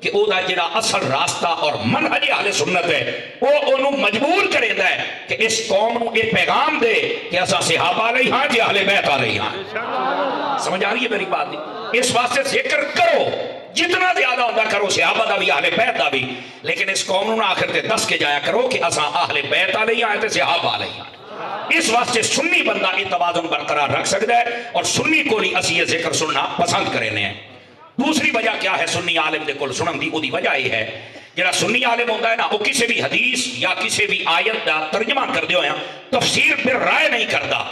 کہ او دا جڑا اصل راستہ اور منہج اہل سنت ہے وہ انہوں مجبور کریندا ہے کہ اس قوم نو یہ پیغام دے کہ اسا صحابہ علیہ ہاں جی اہل بیت علیہ ہاں. سمجھ آ رہی ہے میری بات؟ اس واسطے ذکر کرو جتنا زیادہ ہوتا کرو صحابہ دا بھی اہل بیت دا بھی، لیکن اس قوم نو آخر تے دس کے جایا کرو کہ اسا اہل بیت علیہ ہاں تے صحابہ علیہ ہاں. اس واسطے سنی بندہ یہ توازن برقرار رکھ سکتا ہے اور سنی کو ہی اسی یہ ذکر سننا پسند کرنے ہیں. دوسری وجہ کیا ہے سنی عالم دے کول سنن دی؟ وہ دی وجہ یہ ہے جڑا سنی عالم ہوتا ہے نا وہ کسی بھی حدیث یا کسی بھی آیت دا ترجمہ کر دے ہوئے ہیں تفسیر پر رائے نہیں کرتا.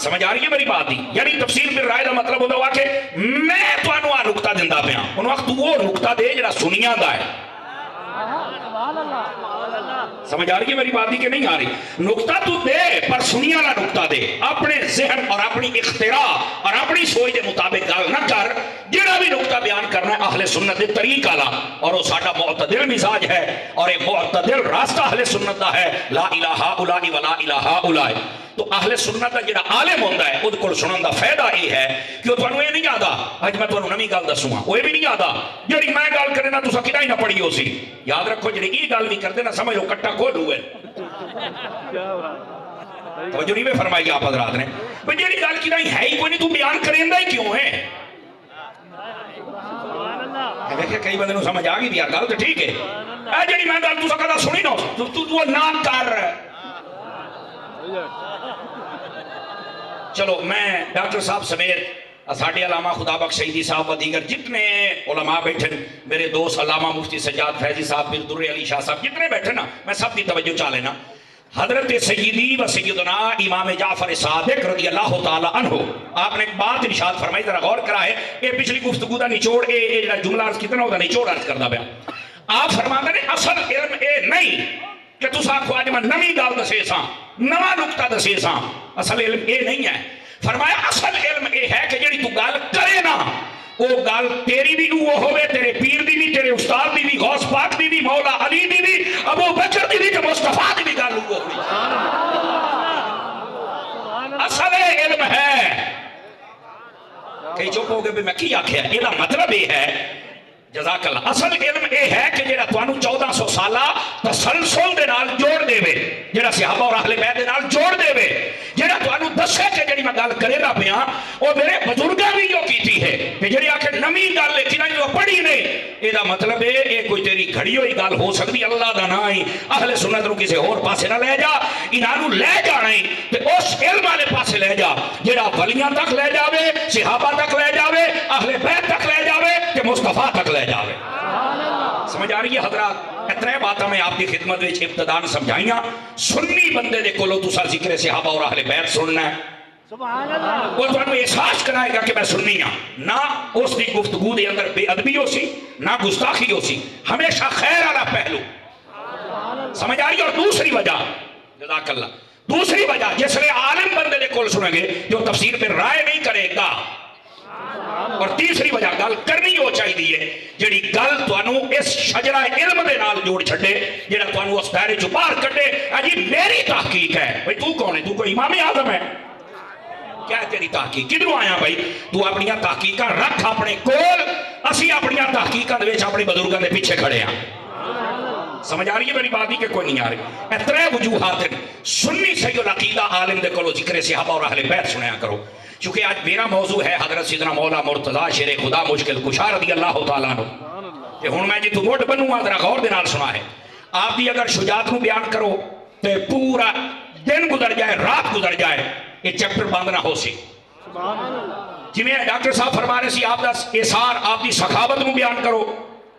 سمجھ آ رہی ہے میری بات دی؟ یعنی تفسیر پر رائے دا مطلب ہوتا ہوا کہ میں تو انہوں آ نکتہ دندہ پہ ہوں انہوں وقت وہ نکتہ دے جڑا سنیاں دا ہے. سمجھ آ رہی ہے میری بات دی کہ نہیں آ رہی؟ نکتہ تو دے پر سنیا نہ نکتہ دے، اپنے ذہن اور اپنی اختراع اور اپنی سوچ کے مطابق گل نہ کر. جڑا بھی نکتہ بیان کرنا ہے اہل سنت دے طریقہ لا اور وہ ساڈا معتدل مزاج ہے اور ایک معتدل راستہ اہل سنت دا ہے لا الہ الا ولا الہ الا. تو اہل سنت دا جڑا عالم ہوندا ہے اودے کول سنن دا فائدہ یہ ہے کہ وہ تانوں یہ نہیں آتا اج میں تانوں نویں گل دسوں وہ بھی نہیں آتا جڑی میں گل کرے نا تساں کدی نہ پڑھی ہو سی. یاد رکھو جڑی یہ گل نہیں کرتے نا سمجھ لو کٹا کھول ہوئے. توجہ نہیں میں فرمائی آپ حضرات نے بھئی جڑی گل کی نہیں ہے ہی کوئی نہیں تو بیان کریندا ہی کیوں ہے؟ دیکھیں کئی بندے نوں سمجھ آ گئی دی گل تے ٹھیک ہے اے جڑی میں گل تساں کدا سنی نہ تو نہ کر. چلو میں ڈاکٹر صاحب سمیت ساڑھے علامہ خدا بخش شہیدی صاحب و دیگر جتنے علماء بیٹھے میرے دوست علامہ مفتی سجاد فیضی صاحب پھر در علی شاہ صاحب جتنے بیٹھے نا میں سب کی توجہ چاہ لینا. حضرت سیدی و سیدنا امام جعفر صادق رضی اللہ تعالی عنہ آپ نے ایک بات ارشاد فرمائی ذرا غور کرا ہے یہ پچھلی گفتگو دا نچوڑ اے جملہ عرض کتنا ہوتا نچوڑ عرض کردا پیا. آپ فرماتے ہیں اصل علم اے نہیں کہ تسا آکھو آج میں نمی گل دسے ساں نواں نکتہ دسے ساں. اصل علم اے نہیں ہے. فرمایا اصل علم اے ہے کہ جڑی تو گل کرے نا وہ گل تیری بھی وہ ہوئے تیرے پیر دی بھی تیرے استاد دی بھی غوث پاک دی بھی مولا علی دی بھی ابو بکر دی بھی کہ مصطفیٰ دی بھی گل وہ ہوئی. اصل علم ہے کئی چپ ہو گئے بھی میں کی آکھیا یہ مطلب یہ ہے جزاک اللہ. اصل علم یہ ہے کہ جڑا تانوں 1400 سالہ تسلسل دے نال جوڑ دے وے جڑا صحابہ اور اہل بیت دے نال جوڑ دے وے جڑا تانوں دسے کہ جڑی میں گل کرے دا پیاں او میرے بزرگاں بھی جو کیتی ہے کہ جڑی آکھے نویں گل لیکن جو پڑھی نہیں اے دا مطلب ہے اے کوئی تیری گھڑی ہوئی گل ہو سکتی اللہ دا نہ ہی اہل سنت نو کسے اور پاسے نہ لے جا انہاں نو لے جانا ہی تے اس علم والے پاسے لے جا جڑا ولیاں تک لے جاوے صحابہ تک لے جاوے اہل بیت تک لے جاوے کہ مصطفیٰ تک لے جاوے. سمجھ آ رہی ہے حضرات؟ اتنے باتیں میں آپ کی خدمت میں ابتدان سمجھائیاں. سنی بندے دے کولو تسا ذکر صحابہ اور اہل بیت سننا ہے وہ تو احساس کرائے گا کہ میں سننی ہاں نہ اس دی گفتگو دے اندر بے ادبی ہو سی نہ گستاخی ہو سی ہمیشہ خیر والا پہلو. سمجھ آ رہی ہے؟ اور دوسری وجہ جزاک اللہ دوسری وجہ جس نے عالم بندے دے کول سنیں گے جو تفسیر پہ رائے نہیں کرے گا. اور تیسری وجہ گل کرنی ہو چاہیے جڑی گل تانوں اس شجرہ علم دے نال جوڑ چھڈے جڑا تانوں اس دائرے چوں باہر کڈے اجی میری تحقیق ہے. بھئی تو کون ہے؟ تو کوئی امام اعظم ہے؟ کیا ہے تیری تحقیق؟ کدھروں آیا بھائی؟ تو اپنی تحقیقاں رکھ اپنے کول اسی اپنی تحقیقاں دے وچ اپنے بزرگاں دے پیچھے کھڑے ہاں. سمجھ آ رہی ہے میری بات ہی کہ کوئی نہیں آ رہی؟ اتنے وجوہات سنی صحیح العقیدہ عالم دے کولو ذکر صحابہ اور اہل بیت سنیا کرو. چونکہ آج میرا موضوع ہے حضرت سیدنا مولا مرتضی شیر خدا مشکل کشا رضی اللہ تعالیٰ عنہ کہ ہن میں جی تو موٹ بنوں گا ذرا غور دے نال سنا ہے. آپ دی اگر شجاعت کو بیان کرو تے پورا دن گزر جائے رات گزر جائے یہ چیپٹر بند نہ ہو سی. جی میں ڈاکٹر صاحب فرما رہے سی آپ دا اثار آپ دی سخاوت کو بیان کرو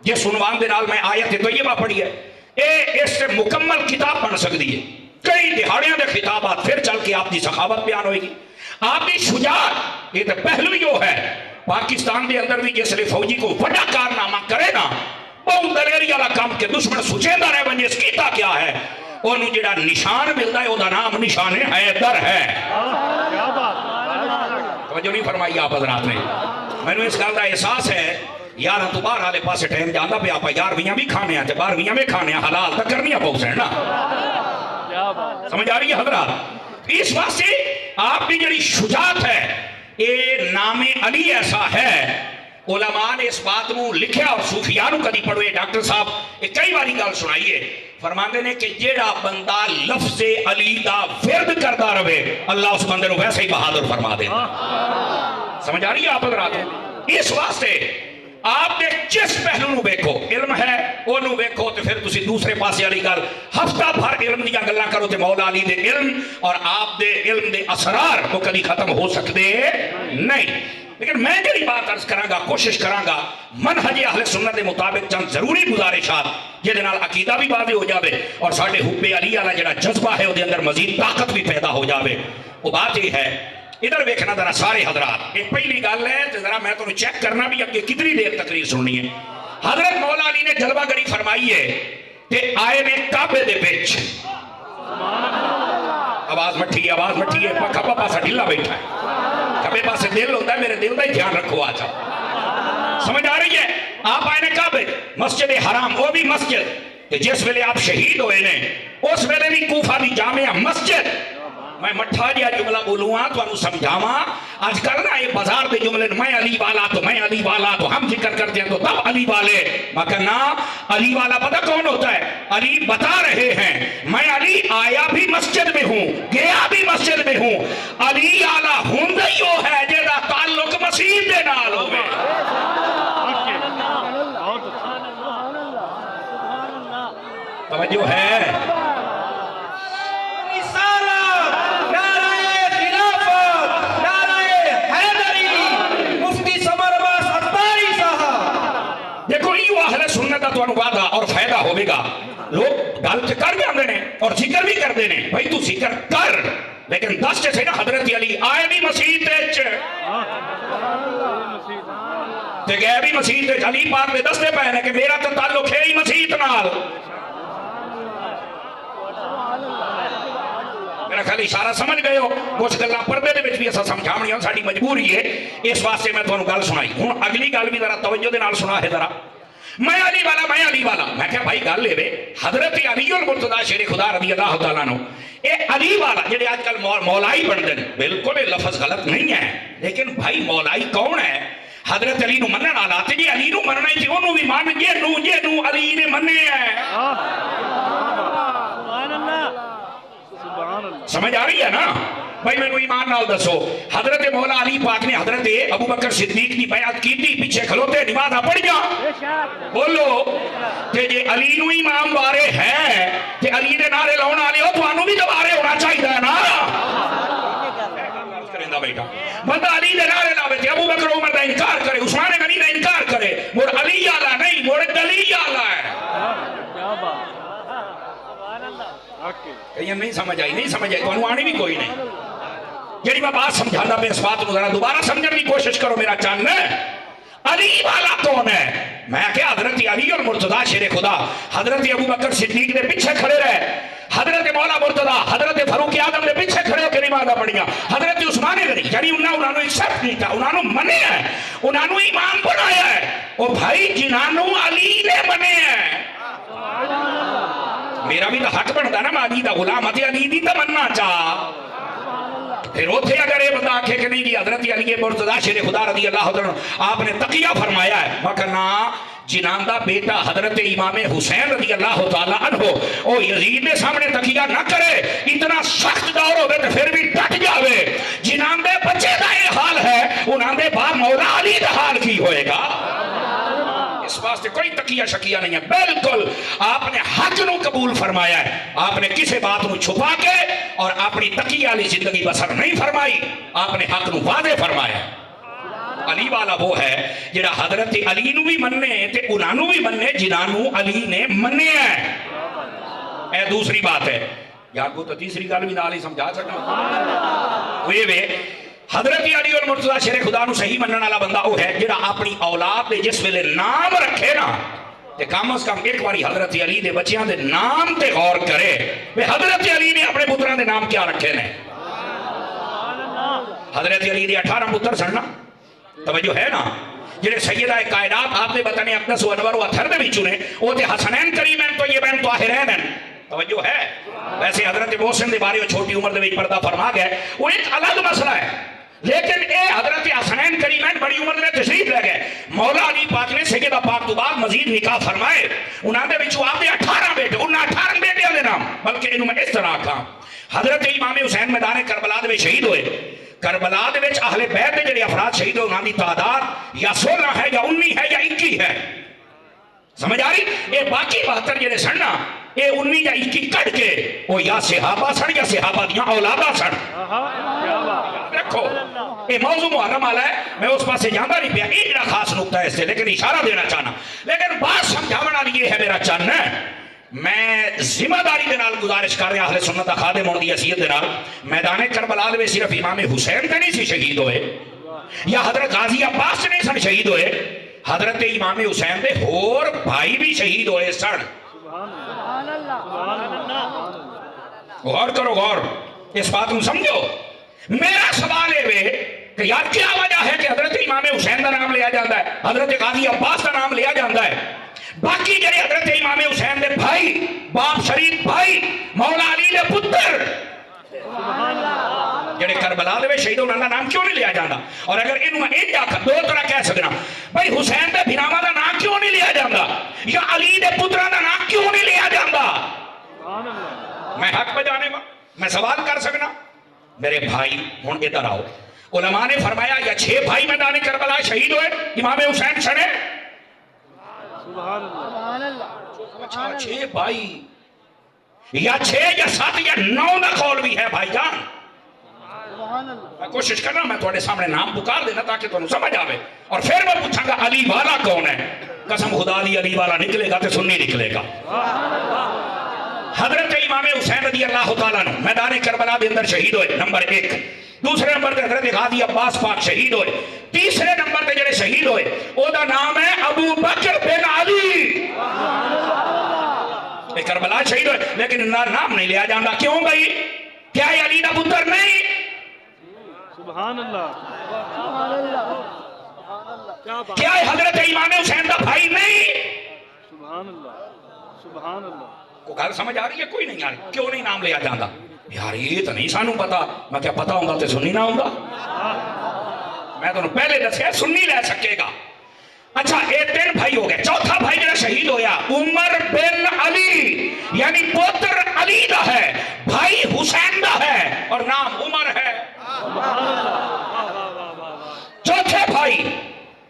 جس عنوان دے نال میں آیت طیبہ پڑھی ہے اے اس سے مکمل کتاب بن سکتی ہے. کئی دہاڑیاں دے خطابات پھر چل کے آپ دی سخاوت بیان ہوئے گی. آپ کی شجاعت یہ تو پہلو ہی ہے. پاکستان دے اندر بھی جس لئے فوجی کو بڑا کارنامہ کرے نا بہت دلیری والا کام کے دشمن سچیندہ رہے بنجے اس کیتا کیا ہے انہوں جڑا نشان ملتا ہے وہ دا نام نشان حیدر ہے. توجہ نہیں فرمائی آپ حضرات نے؟ میں نے اس گل کا احساس ہے یار تو باہر والے پاسے ٹائم جانا پہ آپ یارویاں بھی کھانے ہیں بارویاں بھی کھانے ہیں حلال تک کرنیاں پہنچ ہیں نا. سمجھ آ رہی ہے حضرات؟ اس واسطے آپ کی جڑی شجاعت ہے یہ نام علی ایسا ہے علماء نے اس بات نو لکھیا اور صوفیاء نو کدی پڑھوے ڈاکٹر صاحب یہ کئی باری گل سنائیے فرماندے نے کہ جیڑا بندہ لفظ علی دا ورد کردا رہے اللہ اس بندے نو ویسے ہی بہادر فرما دیندا سمجھ آ رہی ہے آپ حضرات اس واسطے آپ نے جس پہلو نو ویکھو علم ہے او نو ویکھو تے پھر تسی دوسرے پاسے والی گل ہفتہ بھر علم دیاں گلاں کرو تے مولا علی دے علم اور آپ دے علم دے اسرار وہ کدی ختم ہو سکتے نہیں لیکن میں جڑی بات عرض کراں گا کوشش کراں گا منہج اہل سنت کے مطابق چند ضروری گزارشات جہدے نال عقیدہ بھی واضح ہو جاوے اور ساڈے حب علی والا جڑا جذبہ ہے وہ اندر مزید طاقت بھی پیدا ہو جاوے وہ بات یہ ہے ادھر ویکھنا ذرا سارے حضرات ایک پہلی گل ہے تے ذرا میں تمہیں چیک کرنا بھی اگے کتنی دیر تقریر سننی ہے حضرت مولا علی نے جلوہ گری فرمائی ہے کہ آئے نے کعبے دے وچ آواز مٹھی ہے کھبا پاسا ڈھیلا بیٹھا ہے کھبے پاسے دل ہوتا ہے میرے دل کا ہی دھیان رکھو آج سمجھ آ رہی ہے آپ آئے نے کعبے مسجد حرام وہ بھی مسجد کہ جس ویلے آپ شہید ہوئے نے اس ویلے بھی کوفہ دی جامع مسجد میں مٹھا جیا جملہ بولوں تو انہوں سمجھاواں آج کل نا یہ بازار دے جملے میں علی والا تو ہم ذکر کرتے ہیں تو تب علی والے مگر نا علی والا پتہ کون ہوتا ہے علی بتا رہے ہیں میں علی آیا بھی مسجد میں ہوں گیا بھی مسجد میں ہوں علی آلہ ہوندہ ہی وہ ہے جیدہ تعلق مسیح دے نال ہوئے توجہ ہے تو وعدہ اور فائدہ ہوئے گا لوگ گل سے کر جاندے نے اور ذکر بھی کر دینے بھائی تو ذکر کر لیکن دس سے نا حضرت علی آئے بھی مسیح تے گئے بھی مسیح تے علی پاک نے دستے پہنے کہ میرا تو تعلق ہے ہی مسیح نال میرا خیال اشارہ سمجھ گئے ہو کچھ گلاں پردے دے وچ بھی ایسا سمجھاونیاں ساڈی مجبوری ہے اس واسطے میں تانوں گل سنائی ہن اگلی گل بھی ذرا توجہ دے نال سنا ہے ذرا میں علی والا میں کہا بھائی گل لے حضرت علی المرتضی شیر خدا رضی اللہ تعالیٰ عنہ اے علی والا جڑے آج کل مولائی بن دے بالکل یہ لفظ غلط نہیں ہے لیکن بھائی مولائی کون ہے حضرت علی نو منن والا تے جی علی نو مننا تے اونوں بھی مان جے نو علی نے مننے ہے سمجھ آ رہی ہے نا بھائی میں ایمان نال دسو حضرت مولا علی پاک نے حضرت ابو بکر صدیق کی بیعت کی تھی پیچھے کھلوتے نماز پڑھ جا بولو کہ جے علی نو امام وارے ہے کہ علی دے نعرے لاؤن والے ہو تانوں بھی دوبارے ہونا چاہیے نا کریندا بیٹا بندہ علی دے نعرے لاوے تے ابو بکر عمر دا انکار کرے عثمان غنی دا انکار کرے مڑ علی والا نہیں مڑ دلی والا ہے کیا بات کہیں نہیں سمجھ آئی تو انہوں آنی بھی کوئی نہیں جیڑی میں بات سمجھانا پہ اس بات ذرا دوبارہ سمجھنے کی کوشش کرو میرا چاند علی والا کون ہے میں کہا حضرت علی المرتضی شیر خدا حضرت ابو بکر صدیق نے پیچھے کھڑے رہے حضرت مولا مرتضی حضرت فاروق اعظم نے پیچھے کھڑے ہو کے نمازاں پڑھیاں حضرت عثمان غنی یعنی انہوں نے ایکسپٹ نہیں تھا انہوں نے منے ہے انہوں نے امام بنایا ہے اور بھائی جنہوں علی نے منے ہے میرا بھی تو حق بنتا نا میں علی دا غلام علی دی تو مننا چاہ پھر اوتھے اگر یہ بتا کہ نہیں جی حضرت علی مرتضی شیر خدا رضی اللہ عنہ آپ نے تقیہ فرمایا ہے مکرنا جنان دا بیٹا حضرت امام حسین رضی اللہ تعالیٰ عنہ او یزید نے سامنے تقیہ نہ کرے اتنا سخت دور ہوئے تو پھر بھی ڈٹ جاوے جنان دے بچے دا یہ حال ہے انہاں دے باپ مولا علی دا حال کی ہوئے گا اس واسطے کوئی تقیہ شکیہ نہیں ہے بالکل آپ نے حق نو قبول فرمایا ہے آپ نے کسی بات نو چھپا کے اور اپنی تقیہ علی زندگی بسر نہیں فرمائی آپ نے حق نو واضح فرمایا علی والا وہ ہے جڑا حضرت علی نو بھی مننے تے انہوں بھی مننے جنہوں علی نے مننے ہے اے دوسری بات ہے یار کو تو تیسری گل بھی نال ہی سمجھا سکنا وے حضرت علی المرتضی شیر خدا نو صحیح منن والا بندہ وہ ہے جڑا اپنی اولاد دے جس ویلے نام رکھے نا تے کم از کم ایک باری حضرت علی دے بچیاں دے نام تے غور کرے کہ حضرت علی نے اپنے پتراں دے نام کیا رکھے نے حضرت علی دے 18 پتر سن توجہ ہے نا جڑے سیدہ کائنات آپ نے بتانے اقدس و انور و اطہر دے وچوں نے او تے حسنین کریمین طیبین طاہرین ہیں توجہ ہے ویسے حضرت محسن دے بارے چھوٹی عمر دے وچ پردہ فرما گئے وہ ایک الگ مسئلہ ہے لیکن اے حضرت حسنین کریمین بڑی عمر میں تشریف لے گئے. مولا علی پاک نے سیدہ پاک تو بعد مزید نکاح فرمائے. انہاں دے وچوں آپ دے 18 بیٹے, انہاں 18 بیٹیاں دے نام بلکہ انہوں میں اس طرح کہاں. حضرت امام حسین میدان کربلا دے شہید ہوئے. کربلا دے وچ اہل بیت دے جڑے افراد شہید ہوئے انہاں دی تعداد یا 16 ہے یا 19 ہے یا 21 ہے. سمجھ آ رہی؟ یہ باقی 72 جڑے سن نا یہ 19 یا 21 کٹ کے وہ یا صحابہ سن یا صحابہ دیاں اولادہ سن. رکھو یہ موضوع محرم والا ہے, میں اس پاس سے جانا نہیں پیا, یہ جڑا خاص نقطہ ہے اس سے لیکن اشارہ دینا چاہنا. لیکن بات سمجھاونا یہ ہے میرا چاہنا ہے, میں ذمہ داری دے نال گزارش کر رہا اہل سنت دا خادم ہونے دی حیثیت دے نال. میدان کربلا دے صرف امام حسین تے نہیں سی شہید ہوئے یا حضرت غازی عباس نہیں سن شہید ہوئے, حضرت امام حسین دے اور بھائی بھی شہید ہوئے سن. غور کرو, غور اس بات کو سمجھو. میرا سوال ہے کہ یار کیا وجہ ہے کہ حضرت امام حسین کا نام لیا جاتا ہے, حضرت غازی عباس کا نام لیا جاتا ہے, باقی جڑے حضرت امام حسین دے بھائی, باپ شریف بھائی, مولا علی دے پتر جڑے کربلا دے شہید انہاں دا نام کیوں نہیں لیا جاتا؟ اور اگر انہوں میں ایک آخر دو طرح کہہ سکنا بھائی حسین دے بھراواں دا نام کیوں نہیں لیا جاتا یا علی دے پتراں دا نام کیوں نہیں لیا جاتا؟ میں حق بجانے میں میں سوال کر سکنا. میرے بھائی ہن ادھر آؤ, علماء نے فرمایا یا 6 بھائی میدان کربلا شہید ہوئے امام حسین سنے. سبحان اللہ. اچھا 6 بھائی یا 6 یا 7 یا 9 کا قول بھی ہے بھائی جان. میں کوشش کرنا میں تھوڑے سامنے نام پکار دینا تاکہ تمہیں سمجھ آوے, اور پھر میں پوچھاں گا علی والا کون ہے. قسم خدا دی علی والا نکلے گا تو سنی نکلے گا. حضرت امام حسین رضی اللہ تعالیٰ عنہ میدان کربلا دے اندر شہید ہوئے نمبر 1. دوسرے نمبر تے حضرت غازی عباس پاک شہید ہوئے. تیسرے نمبر تے جڑے شہید ہوئے او دا نام ہے ابو بکر بن علی. کربلا شہید ہوئے لیکن ان کا نام نہیں لیا جاتا. کیوں بھائی؟ کیا یہ علی دا پتر نہیں؟ سبحان اللہ. کیا یہ حضرت امام حسین دا بھائی نہیں؟ سبحان اللہ. سبحان اللہ. کو گل سمجھ آ رہی ہے کوئی نہیں آ رہی؟ کیوں نہیں نام لیا جاتا؟ یار یہ تو نہیں سانو پتا. میں کیا پتا ہوں گا تو سنی نہ ہوں گا. میں تو پہلے دسیا سنی لے سکے گا. اچھا یہ 3 بھائی ہو گئے. چوتھا بھائی جڑا شہید ہویا عمر بن علی یعنی پوتر علی دا ہے, بھائی حسین دا ہے اور نام عمر ہے. چوتھے بھائی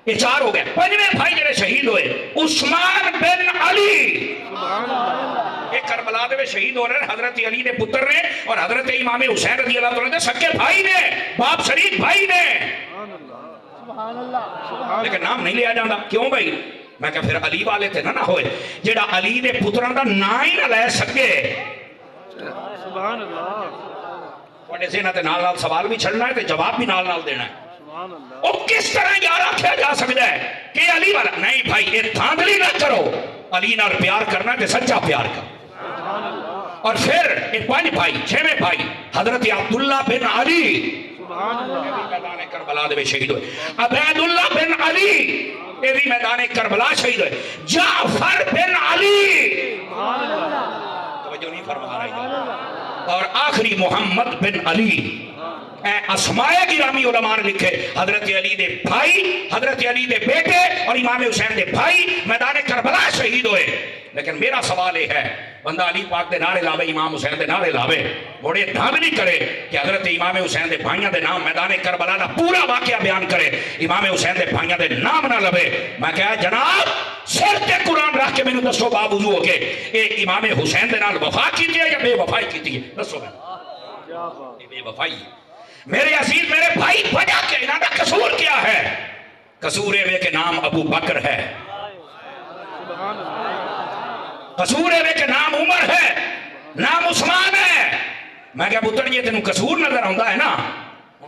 یہ 4 ہو گئے. 5ویں بھائی جڑے شہید ہوئے عثمان بن علی. یہ کربلا دے شہید ہو رہے ہیں حضرت علی دے پتر نے اور حضرت امام حسین رضی اللہ تعالیٰ نے سکے بھائی نے, باپ شریف بھائی نے. لیکن نام نہیں لیا جاتا. کیوں بھائی؟ میں کہا پھر علی والے تھے نہ ہوئے جڑا علی دے پتران دا نا ہی نہ لے سکے. سبحان اللہ. وڈے سے نہ تے نال نال سوال بھی چھڑنا ہے تے جواب بھی نال نال دینا ہے. او کس طرح یار آکھیا جا سکتا ہے کہ علی والا نہیں؟ بھائی یہ دھاندلی نہ کرو. علی نال پیار کرنا تے سچا پیار کر. اور پھر یہ 5 بھائی 6ویں بھائی حضرت عبداللہ بن علی میدان کربلا دے شہید ہوئے. عبید اللہ بن علی یہ بھی میدان کربلا شہید ہوئے. جعفر بن علی توجہ نہیں فرما رہی. اور آخری محمد بن علی. اسماء گرامی علماء نے لکھے حضرت علی دے بھائی, حضرت علی دے بیٹے اور امام حسین دے بھائی میدان کربلا شہید ہوئے. لیکن میرا سوال یہ ہے بندہ علی پاک دے نعرے لاوے, امام حسین دے نعرے لاوے, بڑے دھاندلی کرے کہ حضرت امام حسین دے بھائیاں دے نام میدان کربلا دا پورا واقعہ بیان کرے, امام حسین دے بھائیاں دے نام نہ لبے. میں کہا جناب سر تے قرآن رکھ کے میں نے دسو باوضو ہو کے اے امام حسین دے نال وفا کیتی ہے یا بے وفائی کیتی ہے؟ دسو میں بے وفائی. میرے عزیز میرے بھائی وجہ کیا انہاں دا قصور کیا ہے؟ قصور ہے کہ نام ابو بکر ہے, قصور ہے کہ نام عمر ہے, نام عثمان ہے. میں کہا پتر یہ تینوں قصور نظر آتا ہے نا.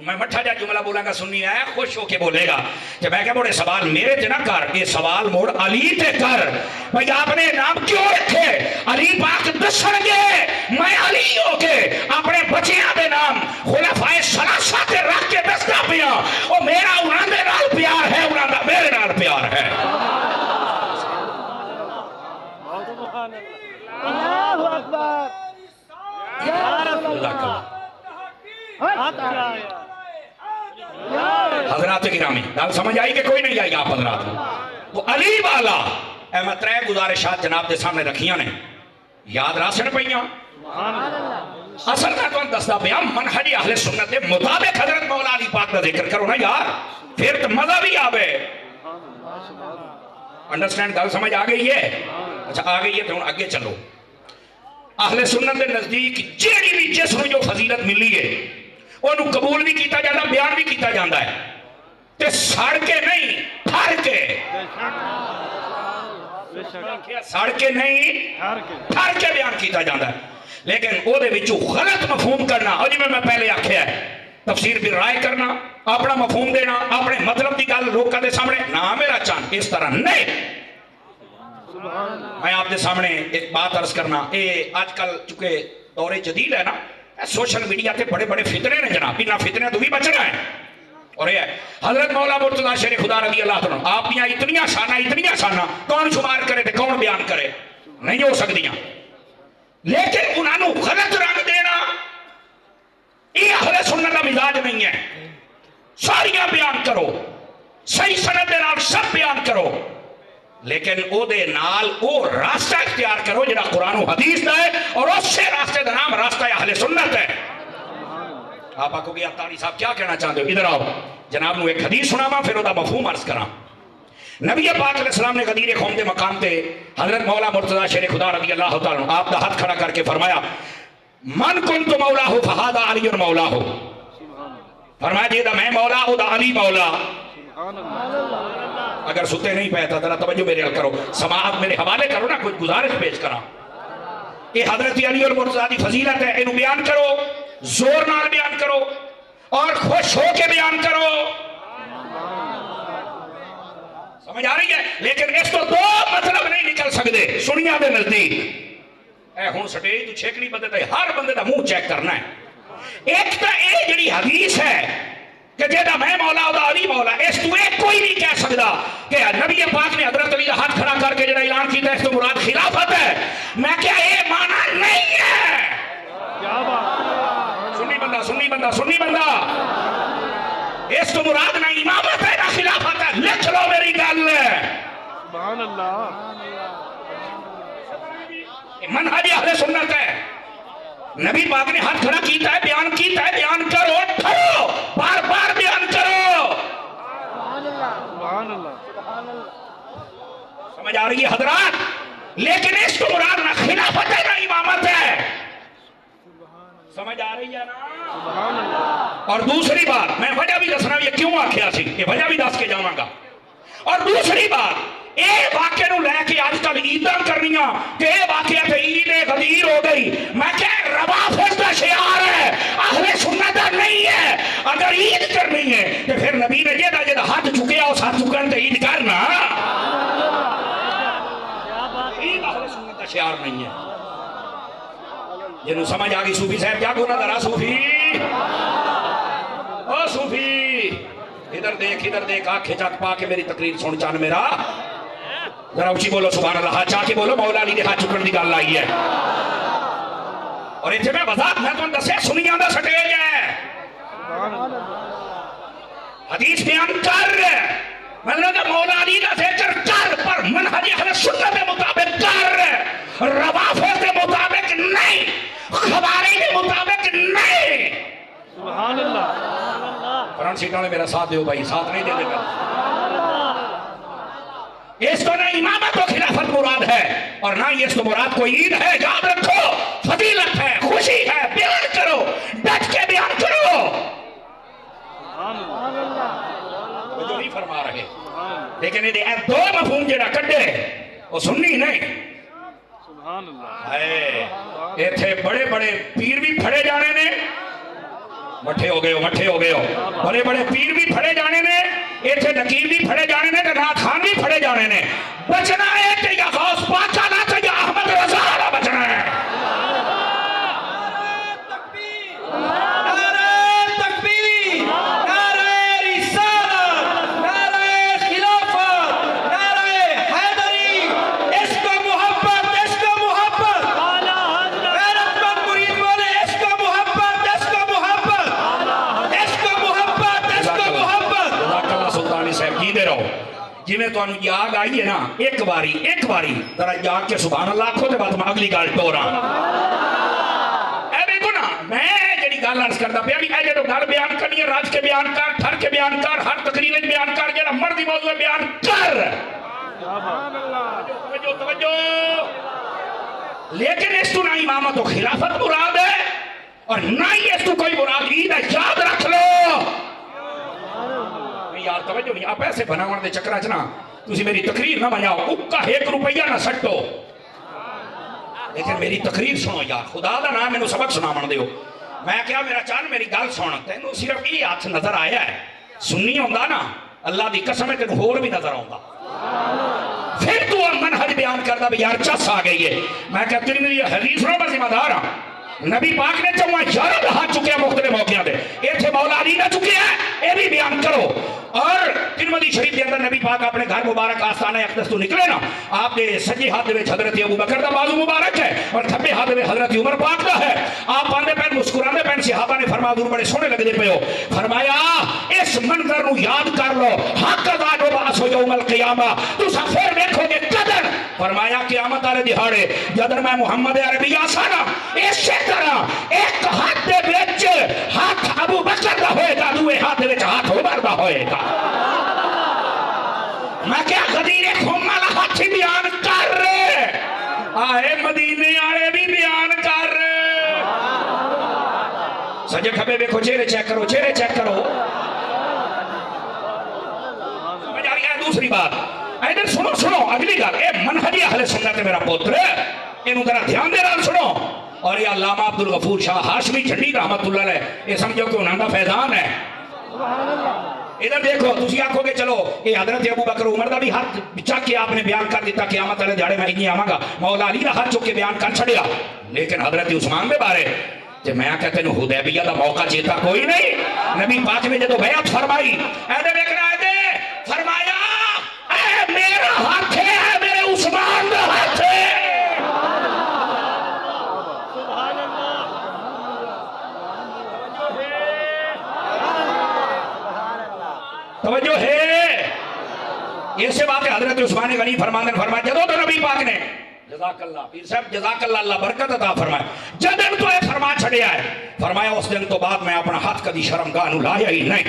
میں مٹھا جا جملہ بولا گا سنی ہے خوش ہو کے بولے گا کہ میں کہا بڑے سوال میرے تے نہ کر, یہ سوال موڑ علی تے کر. بھئی آپ نے نام کیوں رکھے؟ علی پاک دسن گے میں علی ہو کے اپنے بچیاں دے نام خلفائے ثلاثہ تے رکھ کے دستا پیا. او میرا انہاں دے نال پیار ہے, انہاں دا میرے نال پیار ہے. اللہ اکبر. اللہ کا حضرات گرامی گل سمجھ آئی کہ کوئی نہیں آئی آپ حضرات کو؟ تو علی والا اے میں ترے گزارشات جناب دے سامنے رکھیاں نے، یاد راسن پئیاں؟ اصل میں تو دستا پیا منہج اہل سنت دے مطابق حضرت مولا علی پاک کا ذکر کرو نا یار، پھر تو مزہ بھی آوے۔ انڈرسٹینڈ گل سمجھ آ گئی ہے؟ اچھا آ گئی ہے تو آگے چلو۔ اہل سنت دے نزدیک جیڑی بھی جس نو جو فضیلت ملی ہے انہوں قبول بھی کیتا جاتا، بیان بھی کیتا جاتا ہے، تے سڑ کے نہیں پھڑ کے، سڑ کے نہیں پھڑ کے بیان کیتا جاتا ہے۔ لیکن او دے وچوں غلط مفہوم کرنا، اور جی میں پہلے آکھیا ہے تفسیر بھی رائے کرنا، اپنا مفہوم دینا، اپنے مطلب دی گل لوکاں دے سامنے نہ میرا چاند اس طرح نہیں۔ میں آپ دے سامنے ایک بات عرض کرنا، اے آج کل چونکہ دور جدید ہے نا، سوشل میڈیا تے بڑے بڑے فتنے نے جناب، انہاں فتنے تو بھی بچنا ہے۔ اور یہ ہے حضرت مولا مرتضیٰ شیر خدا رضی اللہ عنہ آپ دیاں اتنیاں شانہ کون شمار کرے تے کون بیان کرے، نہیں ہو سکدیاں، لیکن انہاں نو غلط رنگ دینا یہ اہل سنت کا مزاج نہیں ہے۔ ساریاں بیان کرو، صحیح سند دے نال سب بیان کرو، لیکن او دے نال او راستہ اختیار کرو جڑا قرآن و حدیث دا ہے، اور اس سے راستے دا نام راستہ اہل سنت ہے۔ آپ کو کہ اتاری صاحب کیا کہنا چاہتے ہو؟ ادھر آؤ، جناب نو ایک حدیث سناواں پھر او دا مفہوم عرض کراں۔ نبی پاک علیہ السلام نے غدیر قوم دے مقام تے حضرت مولا مرتضیٰ شیر خدا رضی اللہ تعالیٰ عنہ آپ دا ہاتھ کھڑا کر کے فرمایا من کنت مولا ہو فہذا علی مولا ہو، فرمایا جی دا میں مولا ہو دا علی مولا۔ اگر ستے نہیں پہتا ذرا توجہ میرے حل کرو، سماعت میرے حوالے کرو نا، کچھ گزارش پیش کرا۔ یہ حضرت علی اور مرتضیٰ دی فضیلت ہے، انہوں بیان کرو، زور نال بیان کرو اور خوش ہو کے بیان کرو، سمجھ آ رہی ہے؟ لیکن اس تو دو مطلب نہیں نکل سکتے سنیا دے نزدیک۔ اے ہون سٹیج تو چھیک نہیں بندے تے ہر بندے دا منہ چیک کرنا ہے۔ ایک تا اے جڑی حدیث ہے کہ جیدہ میں مولا او دا علی مولا، اس تو ایک کوئی نہیں کہہ سکتا کہ نبی پاک نے حضرت علی دا ہاتھ کھڑا کر کے جڑا اعلان کیتا ہے اس تو مراد خلافت ہے، میں کیا یہ معنی نہیں ہے۔ سنی بندہ اس تو مراد نہ امامت ہے نہ خلافت ہے، لکھ لو میری گل۔ سبحان اللہ، منہج اہل سنت ہے، نبی پاک نے ہاتھ کھڑا کیتا ہے، بیان کیتا ہے، بیان کرو، ٹھہرو، بار بار بیان کرو۔ سبحان اللہ، سمجھ آ رہی ہے حضرات؟ لیکن اس کو مراد نہ خلافت ہے نہ امامت ہے، سمجھ آ رہی ہے نا؟ سبحان اللہ۔ اور دوسری بات میں وجہ بھی دسنا یہ کیوں آکھیا سی، یہ وجہ بھی دس کے جاواں گا۔ اور دوسری بات اے واقعے نو لے کے آج کل عیداں کرنیاں کہ اے واقعہ تے عید غدیر ہو گئی، میں کہ روافض کا شعار ہے، اہل سنت کا نہیں ہے۔ اگر عید کرنی ہے تو پھر نبی نے جیدہ ہاتھ چکیا اس ہاتھ چکن تے عید کرنا، عید اہل سنت کا شعار نہیں ہے۔ جنہوں سمجھ آگئی صوفی صاحب کیا گونا ذرا صوفی، او صوفی ادھر دیکھ آنکھیں چاک پا کے میری تقریر سن چان میرا، ذرا اچھی بولو سبحان اللہ، ہاتھ چاہ کے بولو مولا علی دے ہاتھ چکن دی گل آئی ہے۔ اور اتنے میں وضاحت میں تم دسے سنیاں دا سٹیج ہے، حدیث بیان کر، میں نے کہا مولا علی دا ذکر کر پر منہج اہل سنت کے مطابق کر، روافض کے مطابق نہیں، خوارج کے مطابق نہیں۔ سبحان اللہ، فرنٹ سیٹوں نے میرا ساتھ دیو بھائی، ساتھ نہیں دے دے گا۔ اس کو نہ امامت و خلافت مراد ہے اور نہ یہ اس کو مراد کوئی عید ہے، یاد رکھو فضیلت ہے، خوشی ہے، بیان کرو، ڈٹ کے بیان کرو۔ وہ جو نہیں فرما رہے، لیکن یہ دو مفہوم جڑا کڈے وہ سننی نہیں۔ سبحان اللہ، اے تھے بڑے بڑے پیر بھی پھڑے جانے نے، مٹھے ہو گئے ہو، بڑے بڑے پیر بھی پھڑے جانے نے، ایتھے نقیب بھی پھڑے جانے نے، نات خان بھی پھڑے جانے نے۔ بچنا ہے کہ یا غوث پاک کا نہ یا احمد رضا والا بچنا ہے۔ جی میں تو یاد آئی ہے نا ایک باری ذرا یاد کے سبحان اللہ آکھو تے بعد میں اگلی گل ٹوراں اے دیکھو نا میں جڑی گل عرض کردا پیا بھی اے جڑو گل بیان کرنی ہے راج کے بیان کر ٹھر کے بیان کر ہر تقریر وچ بیان کر جڑا مرضی موضوع بیان کر سبحان اللہ توجہ لیکن اس تو نہ امامت و خلافت مراد ہے اور نہ ہی اس تو کوئی مراد عید ہے یاد رکھ لو یار توجہ نہیں آپ ایسے بناون دے چکرا چ نا تسی میری تقریر نہ بناؤ اکا 1 روپیہ نہ سٹو لیکن میری تقریر سنو یار خدا دا نام مینوں سبق سناون دیو میں کیا میرا چان میری گل سن تینوں صرف یہ ہاتھ نظر آیا ہے سنی ہوندا نا اللہ دی قسم ہے تینوں ہور بھی نظر آوندا پھر تو منہج بیان کردا بھی یار چس آ گئی ہے میں کہا تیری میری حدیث نو میں ذمہ دار ہاں نبی پاک نے چاہاں یارہ رہا چکے ہیں مختلف موقعوں دے ایتھے مولا علی نہ چکے ہیں اے بھی بیان کرو اور ترمذی شریف کے اندر نبی پاک اپنے گھر مبارک آستانہ اقدس تو نکلے نا آپ کے سجے ہاتھ میں حضرت ابو بکر دا بازو مبارک ہے اور کھبے ہاتھ میں حضرت عمر پاک دا ہے آپ آندے پین مسکراندے پین صحابہ نے فرمایا حضور بڑے سونے لگدے پے ہو فرمایا اس منظر نو یاد کر لو حق ذات باعث یوم القیامہ تساں پھر دیکھو گے قدر فرمایا قیامت والے دہاڑے جدر میں محمد عربی آسانا اسی طرح ایک ہاتھ دے وچ ہاتھ ابو بکر دا ہوئے گا دوے ہاتھ وچ ہاتھ عمر دا ہوئے گا میں کیا غدیر خم والا ہاتھی بیان کر رہے آئے مدینے آئے بھی بیان کر رہے سجے کھبے بیکھو چہرے چیک کرو سمجھ آ رہی ہے دوسری بات ادھر سنو اگلی گل اے منہجی اہل سنت ہے میرا پوتر اینو ذرا دھیان دے نال سنو اور یہ علامہ عبدالغفور شاہ ہاشمی جھنڈی رحمت اللہ علیہ یہ سمجھو کہ انہاں دا فیضان ہے ادھر دیکھو تسی آکھو گے چلو یہ حضرت ابو بکر عمر دا بھی ہاتھ چک کے آپ نے بیان کر دیتا قیامت والے دیہاڑے میں ہی آواں گا مولا علی دا ہاتھ چک کے بیان کر چھڑیا لیکن حضرت عثمان دے بارے کہ میں کہتے ہیں حدیبیہ دا موقع چیتا کوئی نہیں نبی پاک نے جدو بیعت فرمائی ایدے بیکر آئے فرمایا اے میرا ہاتھ ہے میرے عثمان دا ہاتھ ہے توجہ ہے یہ سے بات ہے حضرت عثمان غنی فرماندن فرمایا جدو تو نبی پاک نے جزاک اللہ پیر صاحب جزاک اللہ برکت عطا فرمائے جدن تو یہ فرما چھڑیا ہے فرمایا اس دن تو بعد میں اپنا ہاتھ کدی شرمگاہ نو لایا ہی نہیں